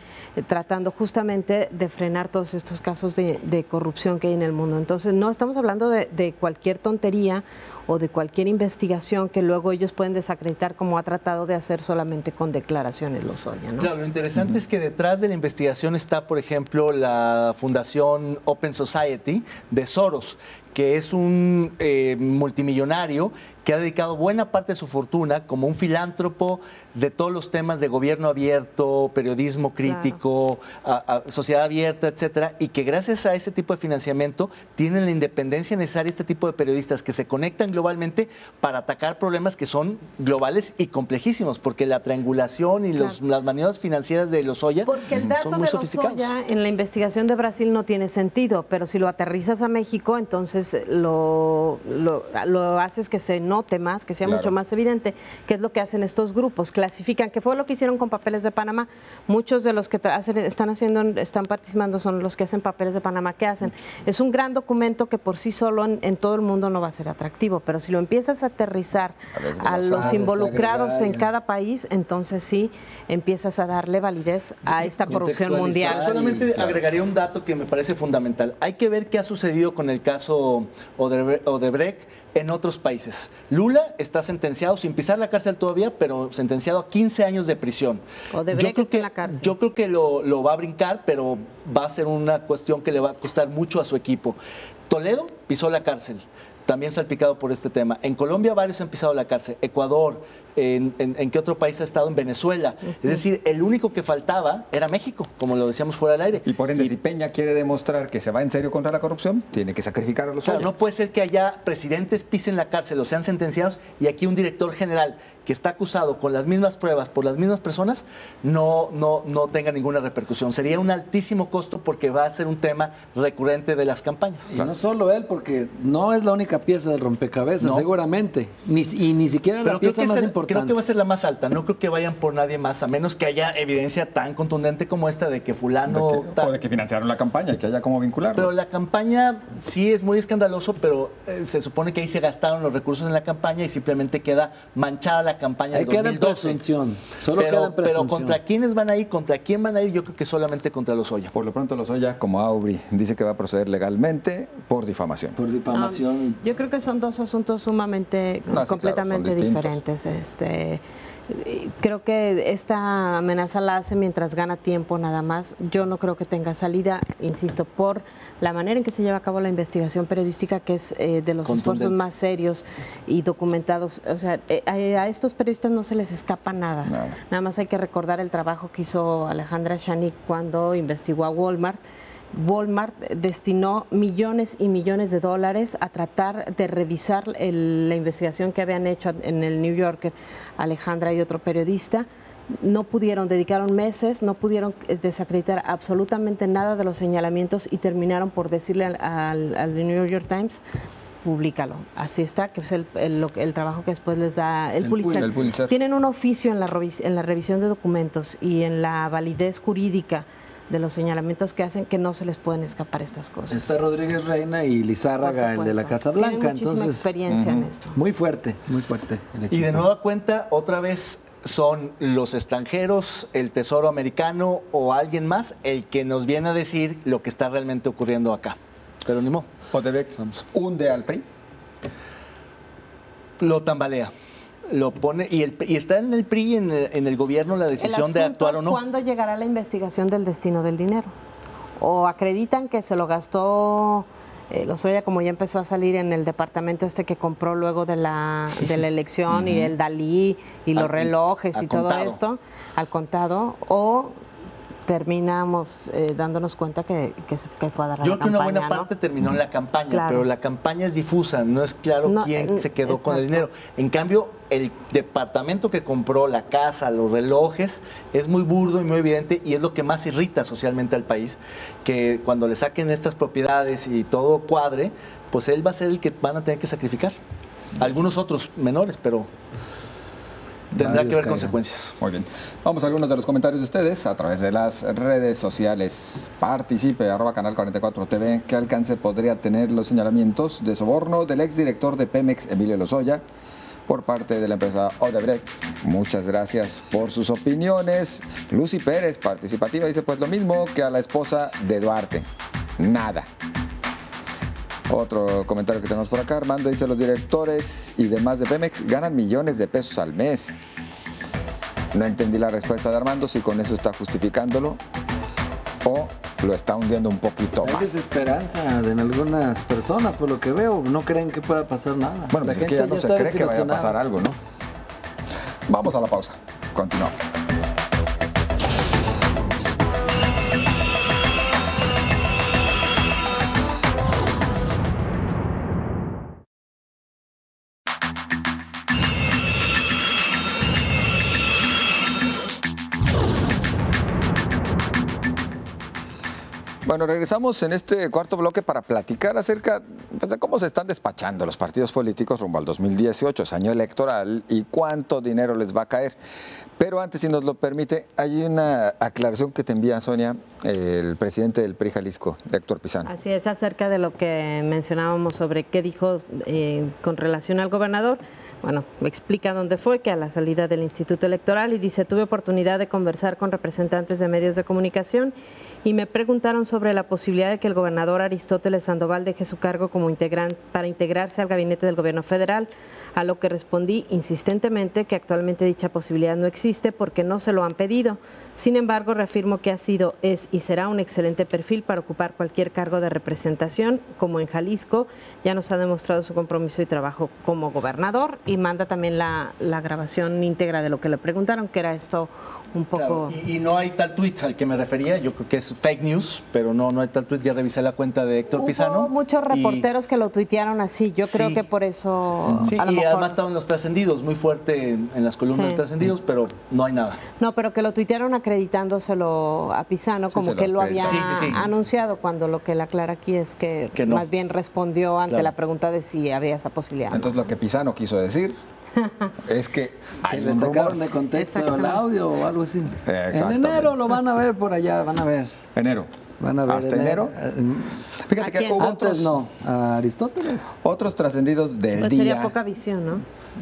[SPEAKER 3] tratando justamente de frenar todos estos casos de corrupción que hay en el mundo. Entonces no estamos hablando de cualquier tontería o de cualquier investigación que luego ellos pueden desacreditar como ha tratado de hacer solamente con declaraciones Lozoya, ¿no?
[SPEAKER 5] Claro, lo interesante es que detrás de la investigación está, por ejemplo, la Fundación Open Society de Soros, que es un multimillonario que ha dedicado buena parte de su fortuna como un filántropo de todos los temas de gobierno abierto, periodismo crítico, a sociedad abierta, etcétera, y que gracias a ese tipo de financiamiento tienen la independencia necesaria este tipo de periodistas que se conectan globalmente para atacar problemas que son globales y complejísimos, porque la triangulación y las maniobras financieras de Lozoya son muy sofisticados.
[SPEAKER 3] Lozoya en la investigación de Brasil no tiene sentido, pero si lo aterrizas a México, entonces lo haces que se note más, que sea mucho más evidente, que es lo que hacen estos grupos, clasifican, que fue lo que hicieron con Papeles de Panamá. Muchos de los que están participando son los que hacen Papeles de Panamá. ¿Qué hacen? Es un gran documento que por sí solo en todo el mundo no va a ser atractivo, pero si lo empiezas a aterrizar a los involucrados en cada país, entonces sí empiezas a darle validez a esta corrupción mundial.
[SPEAKER 5] Solamente agregaría un dato que me parece fundamental. Hay que ver qué ha sucedido con el caso Odebrecht en otros países. Lula está sentenciado, sin pisar la cárcel todavía, pero sentenciado a 15 años de prisión.
[SPEAKER 3] Odebrecht está en la cárcel.
[SPEAKER 5] Yo creo que lo va a brincar, pero va a ser una cuestión que le va a costar mucho a su equipo. Toledo pisó la cárcel, también salpicado por este tema. En Colombia varios han pisado la cárcel. Ecuador, ¿en qué otro país ha estado? En Venezuela. Es decir, el único que faltaba era México, como lo decíamos fuera del aire.
[SPEAKER 1] Y por ende, si Peña quiere demostrar que se va en serio contra la corrupción, tiene que sacrificar a los
[SPEAKER 5] Claro, no puede ser que haya presidentes pisen la cárcel o sean sentenciados y aquí un director general que está acusado con las mismas pruebas por las mismas personas no tenga ninguna repercusión. Sería un altísimo costo porque va a ser un tema recurrente de las campañas.
[SPEAKER 4] Y no solo él, porque no es la única única pieza del rompecabezas,
[SPEAKER 5] No.
[SPEAKER 4] seguramente. Ni siquiera
[SPEAKER 5] Pero
[SPEAKER 4] la pieza más importante.
[SPEAKER 5] creo que va a ser la más alta. No creo que vayan por nadie más, a menos que haya evidencia tan contundente como esta de que fulano...
[SPEAKER 1] O de que financiaron la campaña y que haya como vincularlo.
[SPEAKER 5] Pero la campaña sí es muy escandaloso, pero se supone que ahí se gastaron los recursos en la campaña y simplemente queda manchada la campaña
[SPEAKER 4] Ahí
[SPEAKER 5] de
[SPEAKER 4] queda en
[SPEAKER 5] 2012.
[SPEAKER 4] presunción. Solo queda en
[SPEAKER 5] Pero
[SPEAKER 4] presunción.
[SPEAKER 5] ¿contra quiénes van a ir? ¿Contra quién van a ir? Yo creo que solamente contra Lozoya.
[SPEAKER 1] Por lo pronto Lozoya, como Aubry, dice que va a proceder legalmente por difamación.
[SPEAKER 4] Por difamación.
[SPEAKER 3] Yo creo que son dos asuntos sumamente,
[SPEAKER 1] No, sí,
[SPEAKER 3] completamente
[SPEAKER 1] claro, son
[SPEAKER 3] diferentes. Creo que esta amenaza la hace mientras gana tiempo nada más. Yo no creo que tenga salida, insisto, por la manera en que se lleva a cabo la investigación periodística, que es de los esfuerzos más serios y documentados. O sea, a estos periodistas no se les escapa nada. Nada más hay que recordar el trabajo que hizo Alejandra Shanik cuando investigó a Walmart. Walmart destinó millones y millones de dólares a tratar de revisar la investigación que habían hecho en el New Yorker Alejandra y otro periodista. No pudieron, dedicaron meses, no pudieron desacreditar absolutamente nada de los señalamientos y terminaron por decirle al New York Times: públicalo. Así está, que es el trabajo que después les da el Pulitzer. Tienen un oficio en la revisión de documentos y en la validez jurídica de los señalamientos que hacen, que no se les pueden escapar estas cosas.
[SPEAKER 4] Está Rodríguez Reina y Lizárraga, el de la Casa Blanca.
[SPEAKER 3] Tienen muchísima experiencia en esto.
[SPEAKER 4] Muy fuerte, muy fuerte.
[SPEAKER 5] Y de nueva cuenta, otra vez son los extranjeros, el Tesoro americano o alguien más el que nos viene a decir lo que está realmente ocurriendo acá. Pero ni modo.
[SPEAKER 1] Odebrecht hunde al PRI.
[SPEAKER 5] Lo tambalea. Lo pone y está en el PRI, en el gobierno, la decisión de actuar o no.
[SPEAKER 3] ¿Cuándo llegará la investigación del destino del dinero? O acreditan que se lo gastó Lozoya, como ya empezó a salir en el departamento que compró luego de la elección, y el Dalí y los relojes y todo esto, al contado, o terminamos dándonos cuenta que fue a dar a la campaña.
[SPEAKER 5] Yo creo que una buena parte terminó en la campaña,
[SPEAKER 3] Claro.
[SPEAKER 5] pero la campaña es difusa, no es claro quién se quedó con el dinero. En cambio, el departamento que compró, la casa, los relojes, es muy burdo y muy evidente, y es lo que más irrita socialmente al país, que cuando le saquen estas propiedades y todo cuadre, pues él va a ser el que van a tener que sacrificar. Algunos otros menores, pero tendrá que haber consecuencias.
[SPEAKER 1] Muy bien. Vamos a algunos de los comentarios de ustedes a través de las redes sociales. Participe, @canal 44 TV. ¿Qué alcance podría tener los señalamientos de soborno del exdirector de Pemex, Emilio Lozoya, por parte de la empresa Odebrecht? Muchas gracias por sus opiniones. Lucy Pérez, participativa, dice pues lo mismo que a la esposa de Duarte. Nada. Otro comentario que tenemos por acá, Armando dice: los directores y demás de Pemex ganan millones de pesos al mes. No entendí la respuesta de Armando, si con eso está justificándolo o lo está hundiendo un poquito
[SPEAKER 4] Hay
[SPEAKER 1] más.
[SPEAKER 4] desesperanza en algunas personas, por lo que veo, no creen que pueda pasar nada.
[SPEAKER 1] Bueno, pues es que ya no se cree que vaya a pasar algo, ¿no? Vamos a la pausa, continuamos. Bueno, regresamos en este cuarto bloque para platicar acerca de cómo se están despachando los partidos políticos rumbo al 2018, es año electoral, y cuánto dinero les va a caer. Pero antes, si nos lo permite, hay una aclaración que te envía, Sonia, el presidente del PRI Jalisco, Héctor Pizano.
[SPEAKER 3] Así es, acerca de lo que mencionábamos sobre qué dijo con relación al gobernador. Bueno, me explica dónde fue, que a la salida del Instituto Electoral, y dice: tuve oportunidad de conversar con representantes de medios de comunicación y me preguntaron sobre la posibilidad de que el gobernador Aristóteles Sandoval deje su cargo como para integrarse al gabinete del gobierno federal, a lo que respondí insistentemente que actualmente dicha posibilidad no existe porque no se lo han pedido. Sin embargo, reafirmo que ha sido, es y será un excelente perfil para ocupar cualquier cargo de representación, como en Jalisco ya nos ha demostrado su compromiso y trabajo como gobernador, y manda también la grabación íntegra de lo que le preguntaron, que era esto un poco...
[SPEAKER 5] Claro, y no hay tal tuit al que me refería, yo creo que es fake news, pero no hay tal tuit, ya revisé la cuenta de Héctor Pizano.
[SPEAKER 3] Hubo muchos reporteros que lo tuitearon así, yo creo que por eso...
[SPEAKER 5] Sí,
[SPEAKER 3] a lo
[SPEAKER 5] y
[SPEAKER 3] mejor...
[SPEAKER 5] además estaban los trascendidos, muy fuerte en las columnas de trascendidos, pero no hay nada.
[SPEAKER 3] No, pero que lo tuitearon acreditándoselo a Pisano,
[SPEAKER 1] Sí,
[SPEAKER 3] como
[SPEAKER 1] se
[SPEAKER 3] que él lo
[SPEAKER 1] lo
[SPEAKER 3] había
[SPEAKER 5] acreditó. Sí.
[SPEAKER 3] anunciado, cuando lo que él aclara aquí es que
[SPEAKER 5] no.
[SPEAKER 3] más bien respondió ante
[SPEAKER 5] Claro.
[SPEAKER 3] la pregunta de si había esa posibilidad.
[SPEAKER 1] Entonces lo que Pisano quiso decir es que
[SPEAKER 4] Que
[SPEAKER 1] hay
[SPEAKER 4] le
[SPEAKER 1] un
[SPEAKER 4] sacaron
[SPEAKER 1] rumor.
[SPEAKER 4] de contexto el
[SPEAKER 3] Exactamente.
[SPEAKER 4] audio o algo así. En
[SPEAKER 1] Exactamente.
[SPEAKER 4] enero lo van a ver por allá, van a ver.
[SPEAKER 1] Enero.
[SPEAKER 4] Van a ver
[SPEAKER 1] ¿Hasta enero? Fíjate
[SPEAKER 3] ¿A
[SPEAKER 1] que
[SPEAKER 3] quién?
[SPEAKER 1] hubo
[SPEAKER 4] Antes no, a Aristóteles.
[SPEAKER 1] otros trascendidos del
[SPEAKER 3] Pues
[SPEAKER 1] día.
[SPEAKER 3] sería poca visión, ¿no?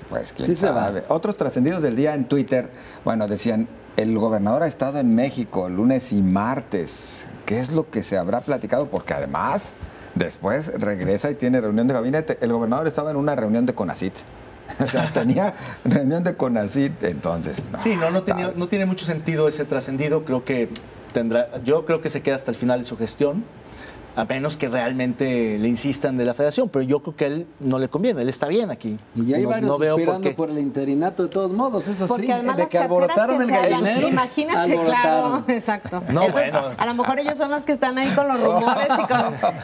[SPEAKER 1] Pues quién
[SPEAKER 4] Sí se va.
[SPEAKER 1] sabe. Otros trascendidos del día en Twitter, bueno, decían, el gobernador ha estado en México lunes y martes. ¿Qué es lo que se habrá platicado? Porque además, después regresa y tiene reunión de gabinete. El gobernador estaba en una reunión de CONACYT. O sea, tenía reunión de CONACYT, entonces.
[SPEAKER 5] Sí, no tiene mucho sentido ese trascendido. Yo creo que se queda hasta el final de su gestión, a menos que realmente le insistan de la federación, pero yo creo que a él no le conviene, él está bien aquí.
[SPEAKER 4] Y ya hay
[SPEAKER 5] No-
[SPEAKER 4] varios
[SPEAKER 5] no veo por
[SPEAKER 4] suspirando
[SPEAKER 5] qué.
[SPEAKER 4] por el interinato de todos modos, eso
[SPEAKER 3] Porque
[SPEAKER 4] sí,
[SPEAKER 3] además
[SPEAKER 4] de
[SPEAKER 3] las
[SPEAKER 4] que
[SPEAKER 3] carteras
[SPEAKER 4] alborotaron
[SPEAKER 3] que
[SPEAKER 4] el
[SPEAKER 3] se hayan,
[SPEAKER 4] gallinero,
[SPEAKER 3] imagínate,
[SPEAKER 4] alborotaron.
[SPEAKER 3] claro, exacto.
[SPEAKER 5] No,
[SPEAKER 3] Eso-
[SPEAKER 5] bueno.
[SPEAKER 3] a lo mejor ellos son los que están ahí con los rumores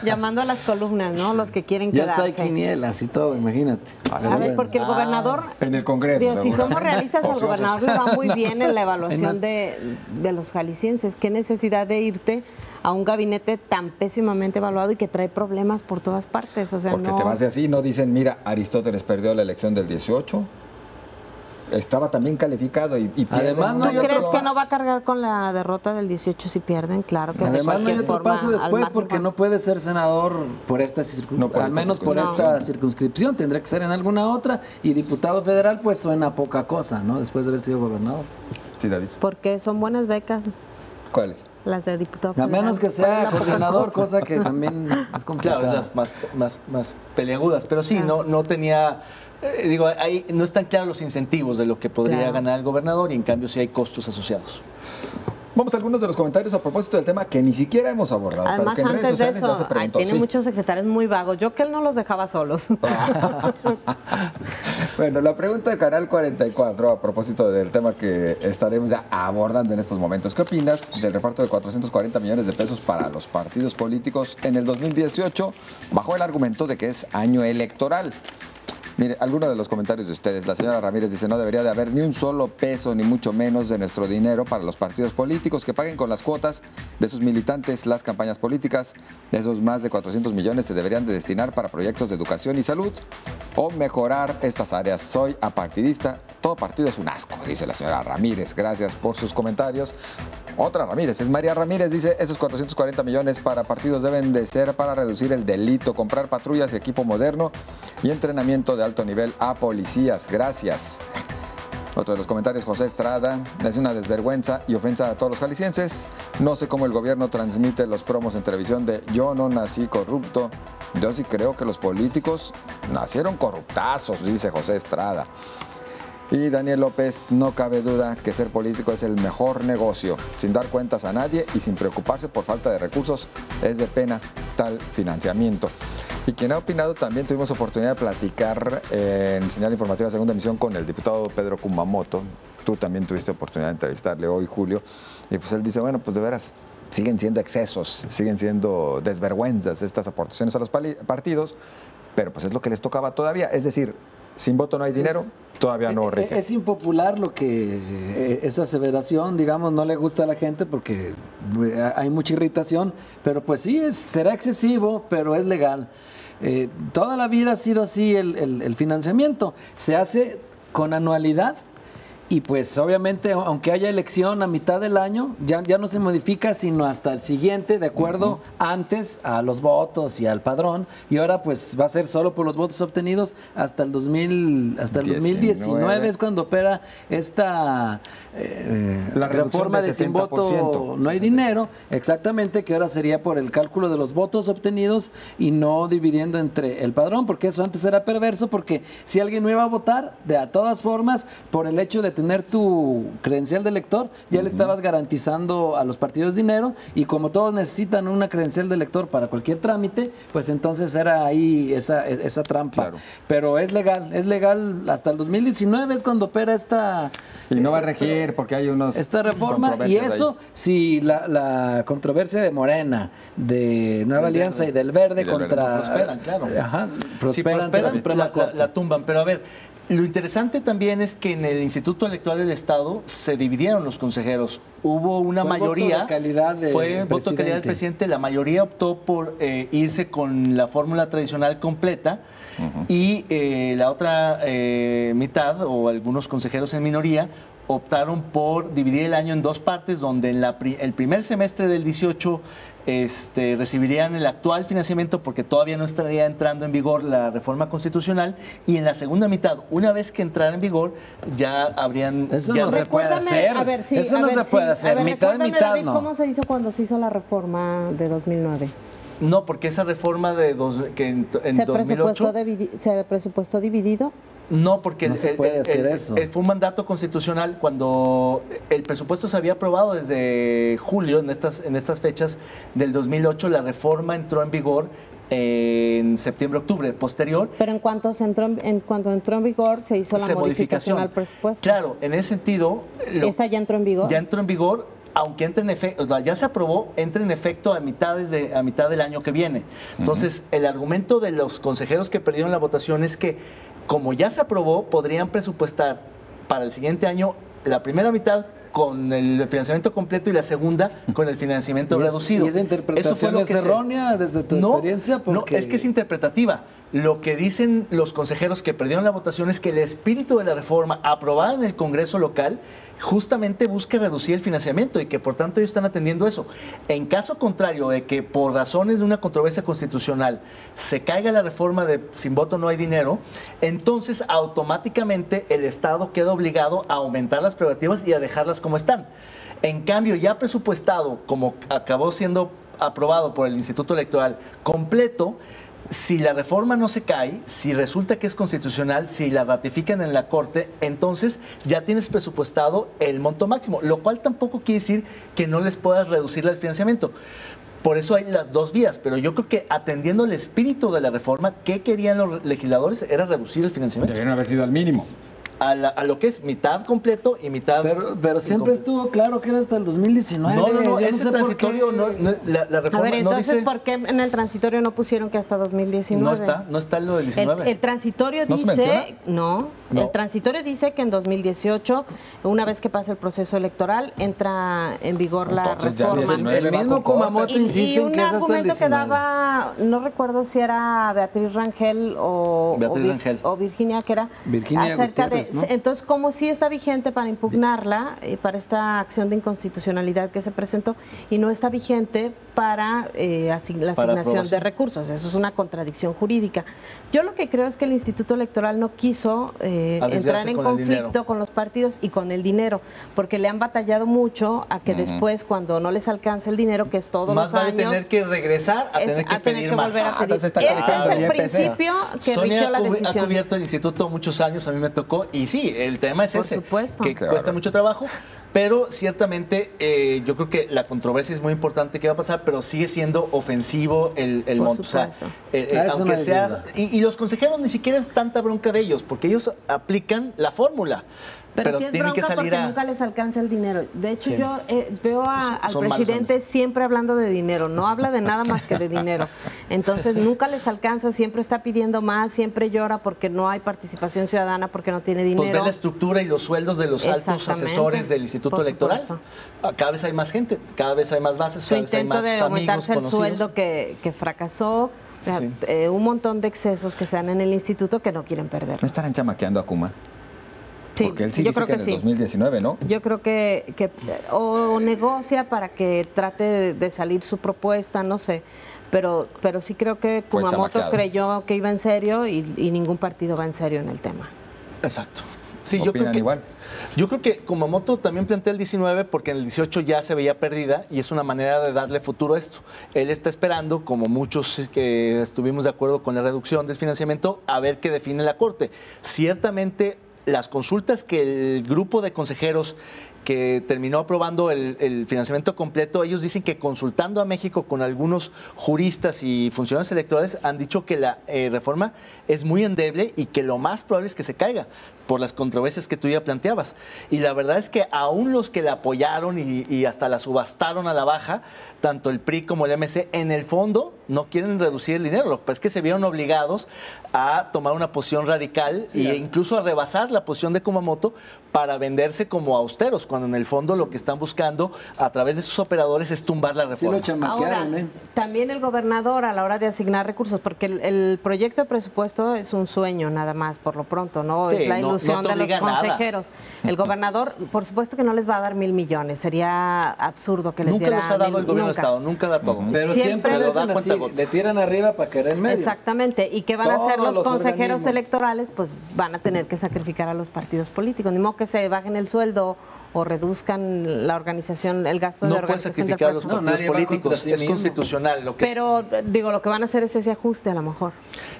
[SPEAKER 3] y llamando a las columnas, ¿no? Los que quieren
[SPEAKER 4] Ya
[SPEAKER 3] quedarse.
[SPEAKER 4] está, hay quinielas y todo, imagínate.
[SPEAKER 3] A ver, porque el gobernador,
[SPEAKER 1] En el Congreso.
[SPEAKER 3] digo, si
[SPEAKER 1] seguro.
[SPEAKER 3] somos realistas, al
[SPEAKER 1] Ociosos.
[SPEAKER 3] gobernador le va muy bien en la evaluación
[SPEAKER 4] En
[SPEAKER 3] de los jaliscienses. ¿Qué necesidad de irte a un gabinete tan pésimamente evaluado y que trae problemas por todas partes? O sea,
[SPEAKER 1] Porque
[SPEAKER 3] no...
[SPEAKER 1] te vas de así, no dicen, mira, Aristóteles perdió la elección del 18. Estaba también calificado y pierden
[SPEAKER 4] Además,
[SPEAKER 1] una
[SPEAKER 3] ¿No
[SPEAKER 4] hay
[SPEAKER 1] y
[SPEAKER 3] crees
[SPEAKER 1] otra.
[SPEAKER 3] que no va a cargar con la derrota del 18 si pierden? Claro que de
[SPEAKER 4] Además, no hay
[SPEAKER 3] cualquier
[SPEAKER 4] otro
[SPEAKER 3] forma,
[SPEAKER 4] paso
[SPEAKER 3] al
[SPEAKER 4] después
[SPEAKER 3] margen
[SPEAKER 4] porque
[SPEAKER 3] va.
[SPEAKER 4] no puede ser senador por esta
[SPEAKER 1] No por
[SPEAKER 4] al
[SPEAKER 1] esta
[SPEAKER 4] menos por
[SPEAKER 1] circunscripción.
[SPEAKER 4] esta circunscripción, tendría que ser en alguna otra, y diputado federal pues suena poca cosa, ¿no? Después de haber sido gobernador.
[SPEAKER 1] Sí, David.
[SPEAKER 3] Porque son buenas becas
[SPEAKER 1] ¿Cuáles?
[SPEAKER 3] las de diputado
[SPEAKER 4] A
[SPEAKER 3] federal.
[SPEAKER 4] menos que
[SPEAKER 3] ¿Cuál es
[SPEAKER 4] sea
[SPEAKER 3] la poca
[SPEAKER 4] coordinador,
[SPEAKER 3] cosa?
[SPEAKER 4] cosa que también es complicada.
[SPEAKER 5] Claro, es las más peleagudas, pero sí, no tenía, digo, ahí no están claros los incentivos de lo que podría
[SPEAKER 3] Claro.
[SPEAKER 5] ganar el gobernador y en cambio sí hay costos asociados.
[SPEAKER 1] Vamos a algunos de los comentarios a propósito del tema que ni siquiera hemos abordado.
[SPEAKER 3] Además,
[SPEAKER 1] pero que en redes
[SPEAKER 3] antes de
[SPEAKER 1] sociales ya
[SPEAKER 3] eso,
[SPEAKER 1] se preguntó.
[SPEAKER 3] tiene
[SPEAKER 1] Sí.
[SPEAKER 3] muchos secretarios muy vagos. Yo que él no los dejaba solos.
[SPEAKER 1] Bueno, la pregunta de Canal 44 a propósito del tema que estaremos ya abordando en estos momentos. ¿Qué opinas del reparto de 440 millones de pesos para los partidos políticos en el 2018 bajo el argumento de que es año electoral? Mire, algunos de los comentarios de ustedes. La señora Ramírez dice, no debería de haber ni un solo peso, ni mucho menos de nuestro dinero para los partidos políticos que paguen con las cuotas de sus militantes las campañas políticas. Esos más de 400 millones se deberían de destinar para proyectos de educación y salud o mejorar estas áreas. Soy apartidista, todo partido es un asco, dice la señora Ramírez. Gracias por sus comentarios. Otra Ramírez, es María Ramírez, dice, esos 440 millones para partidos deben de ser para reducir el delito, comprar patrullas y equipo moderno y entrenamiento de alto nivel a policías. Gracias. Otro de los comentarios, José Estrada, es una desvergüenza y ofensa a todos los jaliscienses. No sé cómo el gobierno transmite los promos en televisión de yo no nací corrupto. Yo sí creo que los políticos nacieron corruptazos, dice José Estrada. Y Daniel López, no cabe duda que ser político es el mejor negocio, sin dar cuentas a nadie y sin preocuparse por falta de recursos. Es de pena tal financiamiento. Y quien ha opinado, también tuvimos oportunidad de platicar en Señal Informativa Segunda Emisión con el diputado Pedro Kumamoto. Tú también tuviste oportunidad de entrevistarle hoy, Julio. Y pues él dice, bueno, pues de veras, siguen siendo excesos, siguen siendo desvergüenzas estas aportaciones a los partidos, pero pues es lo que les tocaba todavía. Es decir, sin voto no hay dinero, todavía no rige.
[SPEAKER 4] Es impopular lo que esa aseveración, digamos, no le gusta a la gente porque hay mucha irritación, pero pues sí, será excesivo, pero es legal. Toda la vida ha sido así el financiamiento. Se hace con anualidad y pues obviamente aunque haya elección a mitad del año, ya no se modifica sino hasta el siguiente, de acuerdo antes a los votos y al padrón, y ahora pues va a ser solo por los votos obtenidos hasta el 2019 es cuando opera esta
[SPEAKER 1] La reducción
[SPEAKER 4] reforma
[SPEAKER 1] del
[SPEAKER 4] de sin
[SPEAKER 1] 70%,
[SPEAKER 4] voto no hay
[SPEAKER 1] 60%.
[SPEAKER 4] dinero, exactamente, que ahora sería por el cálculo de los votos obtenidos y no dividiendo entre el padrón, porque eso antes era perverso, porque si alguien no iba a votar, de a todas formas, por el hecho de tener tu credencial de elector, ya le estabas garantizando a los partidos dinero, y como todos necesitan una credencial de elector para cualquier trámite, pues entonces era ahí esa trampa.
[SPEAKER 1] Claro.
[SPEAKER 4] Pero es legal hasta el 2019 es cuando opera esta...
[SPEAKER 1] Y no va a regir porque hay unos
[SPEAKER 4] esta reforma, y
[SPEAKER 1] controversias
[SPEAKER 4] eso
[SPEAKER 1] ahí.
[SPEAKER 4] si la controversia de Morena, de Nueva Alianza y del Verde
[SPEAKER 1] Y del
[SPEAKER 4] contra...
[SPEAKER 1] Verde.
[SPEAKER 5] Prosperan, claro.
[SPEAKER 4] Ajá,
[SPEAKER 5] Si
[SPEAKER 4] prosperan ante la
[SPEAKER 5] prosperan,
[SPEAKER 4] Suprema Corte.
[SPEAKER 5] la tumban. Pero a ver, lo interesante también es que en el Instituto Instituto Electoral del Estado se dividieron los consejeros. Hubo una mayoría,
[SPEAKER 4] voto de calidad
[SPEAKER 5] fue voto de calidad del presidente, la mayoría optó por irse con la fórmula tradicional completa y la otra mitad, o algunos consejeros en minoría, optaron por dividir el año en dos partes, donde en el primer semestre del 18 recibirían el actual financiamiento porque todavía no estaría entrando en vigor la reforma constitucional, y en la segunda mitad, una vez que entrara en vigor, ya habrían...
[SPEAKER 4] Eso
[SPEAKER 5] ya
[SPEAKER 4] no se puede hacer.
[SPEAKER 3] A ver, sí,
[SPEAKER 4] eso
[SPEAKER 3] a
[SPEAKER 4] no
[SPEAKER 3] ver,
[SPEAKER 4] se puede hacer. Mitad de mitad,
[SPEAKER 3] David,
[SPEAKER 4] no.
[SPEAKER 3] ¿cómo se hizo cuando se hizo la reforma de 2009?
[SPEAKER 5] No, porque esa reforma que en 2008...
[SPEAKER 3] ¿Se presupuestó dividido?
[SPEAKER 5] No, porque
[SPEAKER 4] no se puede hacer eso.
[SPEAKER 5] Fue un mandato constitucional cuando el presupuesto se había aprobado desde julio, en estas fechas del 2008, la reforma entró en vigor en septiembre-octubre posterior.
[SPEAKER 3] Pero en cuanto entró en vigor, se hizo la modificación al presupuesto.
[SPEAKER 5] Claro, en ese sentido...
[SPEAKER 3] ¿Esta ya entró en vigor?
[SPEAKER 5] Ya entró en vigor, aunque entre en efecto, o sea, ya se aprobó, entra en efecto a mitad del año que viene. Entonces, el argumento de los consejeros que perdieron la votación es que, como ya se aprobó, podrían presupuestar para el siguiente año la primera mitad con el financiamiento completo y la segunda con el financiamiento reducido.
[SPEAKER 4] ¿Y esa interpretación es errónea desde tu experiencia?
[SPEAKER 5] No, es que es interpretativa. Lo que dicen los consejeros que perdieron la votación es que el espíritu de la reforma aprobada en el Congreso local justamente busca reducir el financiamiento y que por tanto ellos están atendiendo eso. En caso contrario de que por razones de una controversia constitucional se caiga la reforma de sin voto no hay dinero, entonces automáticamente el Estado queda obligado a aumentar las prerrogativas y a dejarlas como están. En cambio, ya presupuestado, como acabó siendo aprobado por el Instituto Electoral completo, si la reforma no se cae, si resulta que es constitucional, si la ratifican en la Corte, entonces ya tienes presupuestado el monto máximo, lo cual tampoco quiere decir que no les puedas reducir el financiamiento. Por eso hay las dos vías, pero yo creo que atendiendo el espíritu de la reforma, ¿qué querían los legisladores? Era reducir el financiamiento.
[SPEAKER 1] Deberían haber sido al mínimo.
[SPEAKER 5] A lo que es mitad completo y mitad...
[SPEAKER 4] Pero siempre estuvo claro que era hasta el 2019.
[SPEAKER 5] No, ese transitorio, la reforma
[SPEAKER 3] a ver, entonces,
[SPEAKER 5] no dice...
[SPEAKER 3] ¿por qué en el transitorio no pusieron que hasta 2019?
[SPEAKER 5] No está en lo del 19.
[SPEAKER 3] El transitorio
[SPEAKER 1] ¿No se menciona?
[SPEAKER 3] No, el transitorio dice que en 2018, una vez que pase el proceso electoral, entra en vigor
[SPEAKER 1] Entonces,
[SPEAKER 3] la reforma.
[SPEAKER 4] El mismo Kumamoto insiste en que es hasta el 19.
[SPEAKER 3] Y un argumento que daba, no recuerdo si era Beatriz Rangel o Virginia, que era
[SPEAKER 4] Virginia
[SPEAKER 3] acerca
[SPEAKER 4] Gutiérrez,
[SPEAKER 3] de...
[SPEAKER 4] ¿no?
[SPEAKER 3] Entonces, como sí está vigente para impugnarla, para esta acción de inconstitucionalidad que se presentó, y no está vigente para la asignación de recursos. Eso es una contradicción jurídica. Yo lo que creo es que el Instituto Electoral no quiso entrar en conflicto con los partidos y con el dinero, porque le han batallado mucho a que después, cuando no les alcance el dinero, que es todos
[SPEAKER 5] más
[SPEAKER 3] los años...
[SPEAKER 5] Más vale tener que regresar a tener que pedir más.
[SPEAKER 3] Ese es el principio que rigió la decisión.
[SPEAKER 5] Ha cubierto el Instituto muchos años, a mí me tocó, y sí, el tema es ese, que cuesta mucho trabajo, pero ciertamente yo creo que la controversia es muy importante que va a pasar, pero sigue siendo ofensivo el monto. O sea, aunque sea... Y los consejeros ni siquiera es tanta bronca de ellos, porque ellos aplican la fórmula.
[SPEAKER 3] Pero sí es
[SPEAKER 5] tienen que
[SPEAKER 3] bronca
[SPEAKER 5] salir
[SPEAKER 3] porque nunca les alcanza el dinero. De hecho,
[SPEAKER 5] Sí.
[SPEAKER 3] yo veo al presidente siempre hablando de dinero, no habla de nada más que de dinero. Entonces, nunca les alcanza, siempre está pidiendo más, siempre llora porque no hay participación ciudadana, porque no tiene dinero.
[SPEAKER 5] Pues ver la estructura y los sueldos de los altos asesores del Instituto Electoral. Cada vez hay más gente, cada vez hay más bases, cada vez hay más amigos, conocidos.
[SPEAKER 3] Su intento de aumentarse el sueldo que fracasó,
[SPEAKER 5] Sí.
[SPEAKER 3] Un montón de excesos que se dan en el instituto que no quieren perder.
[SPEAKER 1] ¿No estarán chamaqueando a Kuma?
[SPEAKER 3] Sí,
[SPEAKER 1] porque él sí
[SPEAKER 3] yo
[SPEAKER 1] dice
[SPEAKER 3] creo
[SPEAKER 1] que en el
[SPEAKER 3] sí.
[SPEAKER 1] 2019, ¿no?
[SPEAKER 3] Yo creo que o negocia para que trate de salir su propuesta, no sé. Pero sí creo que
[SPEAKER 1] Fue
[SPEAKER 3] Kumamoto
[SPEAKER 1] chamaqueado.
[SPEAKER 3] creyó que iba en serio y ningún partido va en serio en el tema.
[SPEAKER 5] Exacto. Sí,
[SPEAKER 1] ¿Opinan igual?
[SPEAKER 5] Yo creo que Kumamoto también plantea el 19 porque en el 18 ya se veía perdida y es una manera de darle futuro a esto. Él está esperando, como muchos que estuvimos de acuerdo con la reducción del financiamiento, a ver qué define la Corte. Ciertamente las consultas que el grupo de consejeros que terminó aprobando el financiamiento completo, ellos dicen que consultando a México con algunos juristas y funcionarios electorales han dicho que la reforma es muy endeble y que lo más probable es que se caiga por las controversias que tú ya planteabas. Y la verdad es que aún los que la apoyaron y hasta la subastaron a la baja, tanto el PRI como el MC, en el fondo no quieren reducir el dinero. Lo que pasa es que se vieron obligados a tomar una posición radical e incluso a rebasar la posición de Kumamoto para venderse como austeros, cuando en el fondo lo que están buscando a través de sus operadores es tumbar la reforma.
[SPEAKER 4] Sí, lo chamaquearon,
[SPEAKER 3] Ahora, también el gobernador a la hora de asignar recursos, porque el proyecto de presupuesto es un sueño nada más, por lo pronto, ¿no?
[SPEAKER 5] Sí,
[SPEAKER 3] es la ilusión
[SPEAKER 5] no te
[SPEAKER 3] de los
[SPEAKER 5] obliga a nada.
[SPEAKER 3] consejeros. El gobernador, por supuesto que no les va a dar 1,000 millones, sería absurdo que les
[SPEAKER 5] Nunca
[SPEAKER 3] diera
[SPEAKER 5] los ha dado
[SPEAKER 3] 1,000,
[SPEAKER 5] el gobierno
[SPEAKER 3] nunca.
[SPEAKER 5] del Estado, nunca da todo.
[SPEAKER 4] Pero
[SPEAKER 3] Siempre
[SPEAKER 4] siempre
[SPEAKER 5] lo
[SPEAKER 4] lo
[SPEAKER 5] da
[SPEAKER 4] hacen así,
[SPEAKER 5] cuentagotas.
[SPEAKER 4] le tiran arriba para caer en medio.
[SPEAKER 3] Exactamente, y que van a hacer
[SPEAKER 4] Todos
[SPEAKER 3] los
[SPEAKER 4] los
[SPEAKER 3] consejeros
[SPEAKER 4] organismos.
[SPEAKER 3] electorales, pues van a tener que sacrificar a los partidos políticos, ni modo que se bajen el sueldo o reduzcan la organización, el gasto de
[SPEAKER 5] No puedes
[SPEAKER 3] organización del
[SPEAKER 5] sacrificar a los
[SPEAKER 3] presupuesto.
[SPEAKER 5] partidos
[SPEAKER 4] nadie va contra
[SPEAKER 5] políticos,
[SPEAKER 4] sí
[SPEAKER 5] es
[SPEAKER 4] mismo.
[SPEAKER 5] constitucional. Lo que
[SPEAKER 3] Pero digo, lo que van a hacer es ese ajuste a lo mejor.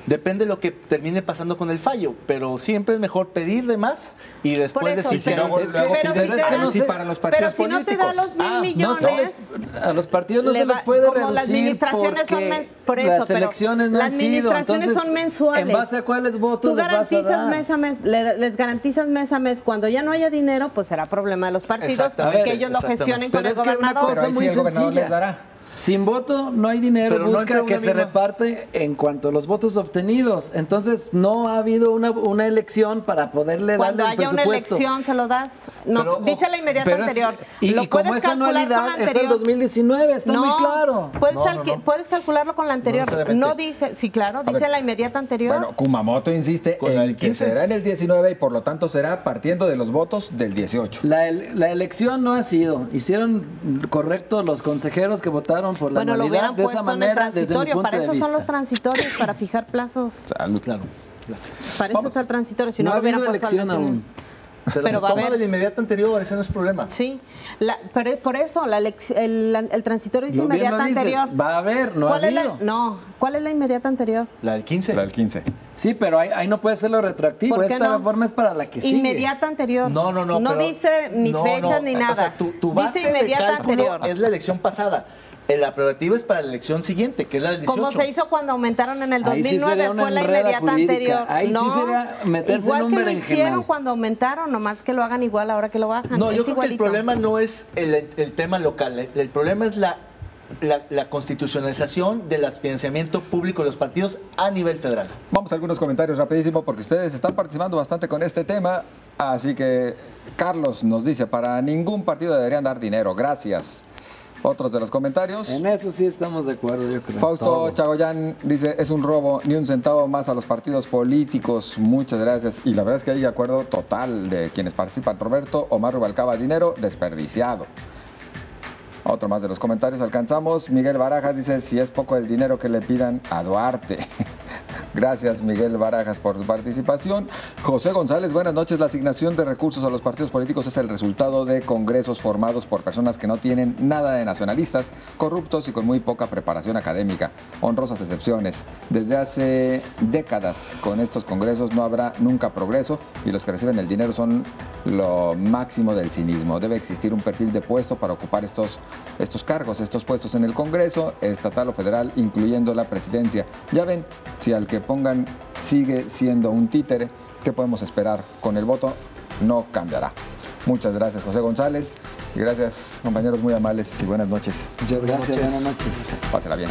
[SPEAKER 5] depende de lo que termine pasando con el fallo, pero siempre es mejor pedir de más y después
[SPEAKER 3] Por eso,
[SPEAKER 5] decir que
[SPEAKER 3] pero-
[SPEAKER 5] no.
[SPEAKER 1] luego piden
[SPEAKER 3] pero si te
[SPEAKER 1] sí
[SPEAKER 3] dan-
[SPEAKER 1] para los
[SPEAKER 3] Pero
[SPEAKER 1] partidos
[SPEAKER 3] si no te
[SPEAKER 1] políticos.
[SPEAKER 3] da los 1,000
[SPEAKER 4] No
[SPEAKER 3] millones,
[SPEAKER 4] se a los partidos no
[SPEAKER 3] le
[SPEAKER 4] se les
[SPEAKER 3] va-
[SPEAKER 4] puede
[SPEAKER 3] como las
[SPEAKER 4] reducir
[SPEAKER 3] administraciones son
[SPEAKER 4] porque
[SPEAKER 3] por eso,
[SPEAKER 4] las
[SPEAKER 3] pero
[SPEAKER 4] elecciones no
[SPEAKER 3] las
[SPEAKER 4] han sido.
[SPEAKER 3] administraciones
[SPEAKER 4] Entonces,
[SPEAKER 3] son mensuales.
[SPEAKER 4] ¿en base a cuáles votos
[SPEAKER 3] Tú
[SPEAKER 4] les vas a
[SPEAKER 3] garantizas
[SPEAKER 4] dar?
[SPEAKER 3] mes a mes, les garantizas mes a mes. Cuando ya no haya dinero, pues será problema de los partidos
[SPEAKER 5] Exactamente,
[SPEAKER 3] que ellos lo
[SPEAKER 5] exactamente.
[SPEAKER 3] gestionen con
[SPEAKER 4] Pero
[SPEAKER 3] el
[SPEAKER 4] es que una
[SPEAKER 3] gobernador.
[SPEAKER 1] Pero
[SPEAKER 4] cosa
[SPEAKER 1] ahí
[SPEAKER 4] muy
[SPEAKER 1] sí el gobernador
[SPEAKER 4] sencilla.
[SPEAKER 1] les dará.
[SPEAKER 4] Sin voto no hay dinero,
[SPEAKER 5] Pero no
[SPEAKER 4] busca
[SPEAKER 5] entre
[SPEAKER 4] que
[SPEAKER 5] una
[SPEAKER 4] se
[SPEAKER 5] misma.
[SPEAKER 4] reparte en cuanto a los votos obtenidos. Entonces no ha habido una elección para poderle
[SPEAKER 3] Cuando
[SPEAKER 4] darle el
[SPEAKER 3] haya una
[SPEAKER 4] presupuesto.
[SPEAKER 3] elección, se lo das. No,
[SPEAKER 5] Pero,
[SPEAKER 3] dice la inmediata
[SPEAKER 4] Pero es-
[SPEAKER 3] anterior.
[SPEAKER 4] y
[SPEAKER 3] Lo
[SPEAKER 4] como
[SPEAKER 3] puedes
[SPEAKER 4] esa
[SPEAKER 3] calcular con la
[SPEAKER 4] anualidad es el
[SPEAKER 3] anterior.
[SPEAKER 4] 2019, está muy claro.
[SPEAKER 3] Puedes,
[SPEAKER 5] No.
[SPEAKER 3] puedes calcularlo con la anterior.
[SPEAKER 5] necesariamente.
[SPEAKER 3] No dice, sí, claro, dice
[SPEAKER 1] ver,
[SPEAKER 3] la inmediata anterior.
[SPEAKER 1] Bueno, Kumamoto insiste
[SPEAKER 5] Con la
[SPEAKER 1] en
[SPEAKER 5] del
[SPEAKER 1] que
[SPEAKER 5] 15.
[SPEAKER 1] será en el 19 y por lo tanto será partiendo de los votos del 18.
[SPEAKER 4] La elección no ha sido. Hicieron correcto los consejeros que votaron por la
[SPEAKER 3] Bueno, lo
[SPEAKER 4] anualidad
[SPEAKER 3] hubieran
[SPEAKER 4] de esa
[SPEAKER 3] puesto en el
[SPEAKER 4] manera desde mi
[SPEAKER 3] transitorio.
[SPEAKER 4] punto
[SPEAKER 3] Para
[SPEAKER 4] de
[SPEAKER 3] eso
[SPEAKER 4] vista.
[SPEAKER 3] son los transitorios, para fijar plazos.
[SPEAKER 1] Salud.
[SPEAKER 5] Claro, gracias.
[SPEAKER 3] Para eso
[SPEAKER 1] Vamos.
[SPEAKER 3] está el transitorio. Si
[SPEAKER 4] No
[SPEAKER 3] no,
[SPEAKER 4] ha
[SPEAKER 3] lo hubieran
[SPEAKER 4] habido
[SPEAKER 3] puesto al
[SPEAKER 4] elección aún.
[SPEAKER 5] Pero se
[SPEAKER 3] va a
[SPEAKER 5] toma
[SPEAKER 3] haber.
[SPEAKER 5] de la inmediata anterior, ese no es problema.
[SPEAKER 3] Sí, pero por eso el transitorio dice
[SPEAKER 4] Lo bien
[SPEAKER 3] inmediata
[SPEAKER 4] lo dices,
[SPEAKER 3] anterior.
[SPEAKER 4] va a haber, no ha
[SPEAKER 3] ¿Cuál es
[SPEAKER 4] habido.
[SPEAKER 3] ¿Cuál es la inmediata anterior?
[SPEAKER 5] La del 15.
[SPEAKER 1] La del 15.
[SPEAKER 4] Sí, pero ahí no puede ser lo retroactivo.
[SPEAKER 3] ¿Por qué
[SPEAKER 4] Esta
[SPEAKER 3] no?
[SPEAKER 4] reforma es para la que sigue.
[SPEAKER 3] Inmediata anterior.
[SPEAKER 5] No.
[SPEAKER 3] No
[SPEAKER 5] pero-
[SPEAKER 3] dice ni
[SPEAKER 5] no,
[SPEAKER 3] fechas
[SPEAKER 5] no.
[SPEAKER 3] ni
[SPEAKER 5] O
[SPEAKER 3] nada.
[SPEAKER 5] sea, tu base
[SPEAKER 3] dice inmediata
[SPEAKER 5] de cálculo
[SPEAKER 3] anterior.
[SPEAKER 5] es la elección pasada. La prerrogativa es para la elección siguiente, que es la del 18.
[SPEAKER 3] Como se hizo cuando aumentaron en el
[SPEAKER 4] Ahí sí
[SPEAKER 3] 2009,
[SPEAKER 4] sería una
[SPEAKER 3] fue la
[SPEAKER 4] enreda
[SPEAKER 3] inmediata
[SPEAKER 4] jurídica.
[SPEAKER 3] anterior.
[SPEAKER 4] Ahí sí
[SPEAKER 3] No,
[SPEAKER 4] sería meterse
[SPEAKER 3] igual
[SPEAKER 4] en un
[SPEAKER 3] que lo
[SPEAKER 4] berenjenal.
[SPEAKER 3] hicieron cuando aumentaron, nomás que lo hagan igual ahora que lo bajan.
[SPEAKER 5] No,
[SPEAKER 3] Es
[SPEAKER 5] yo creo que el
[SPEAKER 3] igualito.
[SPEAKER 5] problema no es el tema local. El problema es la constitucionalización del financiamiento público de los partidos a nivel federal.
[SPEAKER 1] Vamos a algunos comentarios rapidísimo porque ustedes están participando bastante con este tema. Así que Carlos nos dice, para ningún partido deberían dar dinero. Gracias. Otros de los comentarios.
[SPEAKER 4] En eso sí estamos de acuerdo, yo creo.
[SPEAKER 1] Fausto
[SPEAKER 4] Todos.
[SPEAKER 1] Chagoyán dice, es un robo, ni un centavo más a los partidos políticos. Muchas gracias. Y la verdad es que hay de acuerdo total de quienes participan. Roberto Omar Rubalcaba, dinero desperdiciado. Otro más de los comentarios alcanzamos. Miguel Barajas dice, si es poco el dinero que le pidan a Duarte. Gracias, Miguel Barajas, por su participación. José González, buenas noches. La asignación de recursos a los partidos políticos es el resultado de congresos formados por personas que no tienen nada de nacionalistas, corruptos y con muy poca preparación académica. Honrosas excepciones. Desde hace décadas con estos congresos no habrá nunca progreso y los que reciben el dinero son lo máximo del cinismo. Debe existir un perfil de puesto para ocupar estos cargos, estos puestos en el Congreso, estatal o federal, incluyendo la presidencia. Ya ven, si al que pongan sigue siendo un títere, ¿qué podemos esperar? Con el voto no cambiará. Muchas gracias, José González. Y gracias, compañeros muy amables y buenas noches.
[SPEAKER 4] Muchas gracias, buenas noches.
[SPEAKER 1] Pásela bien.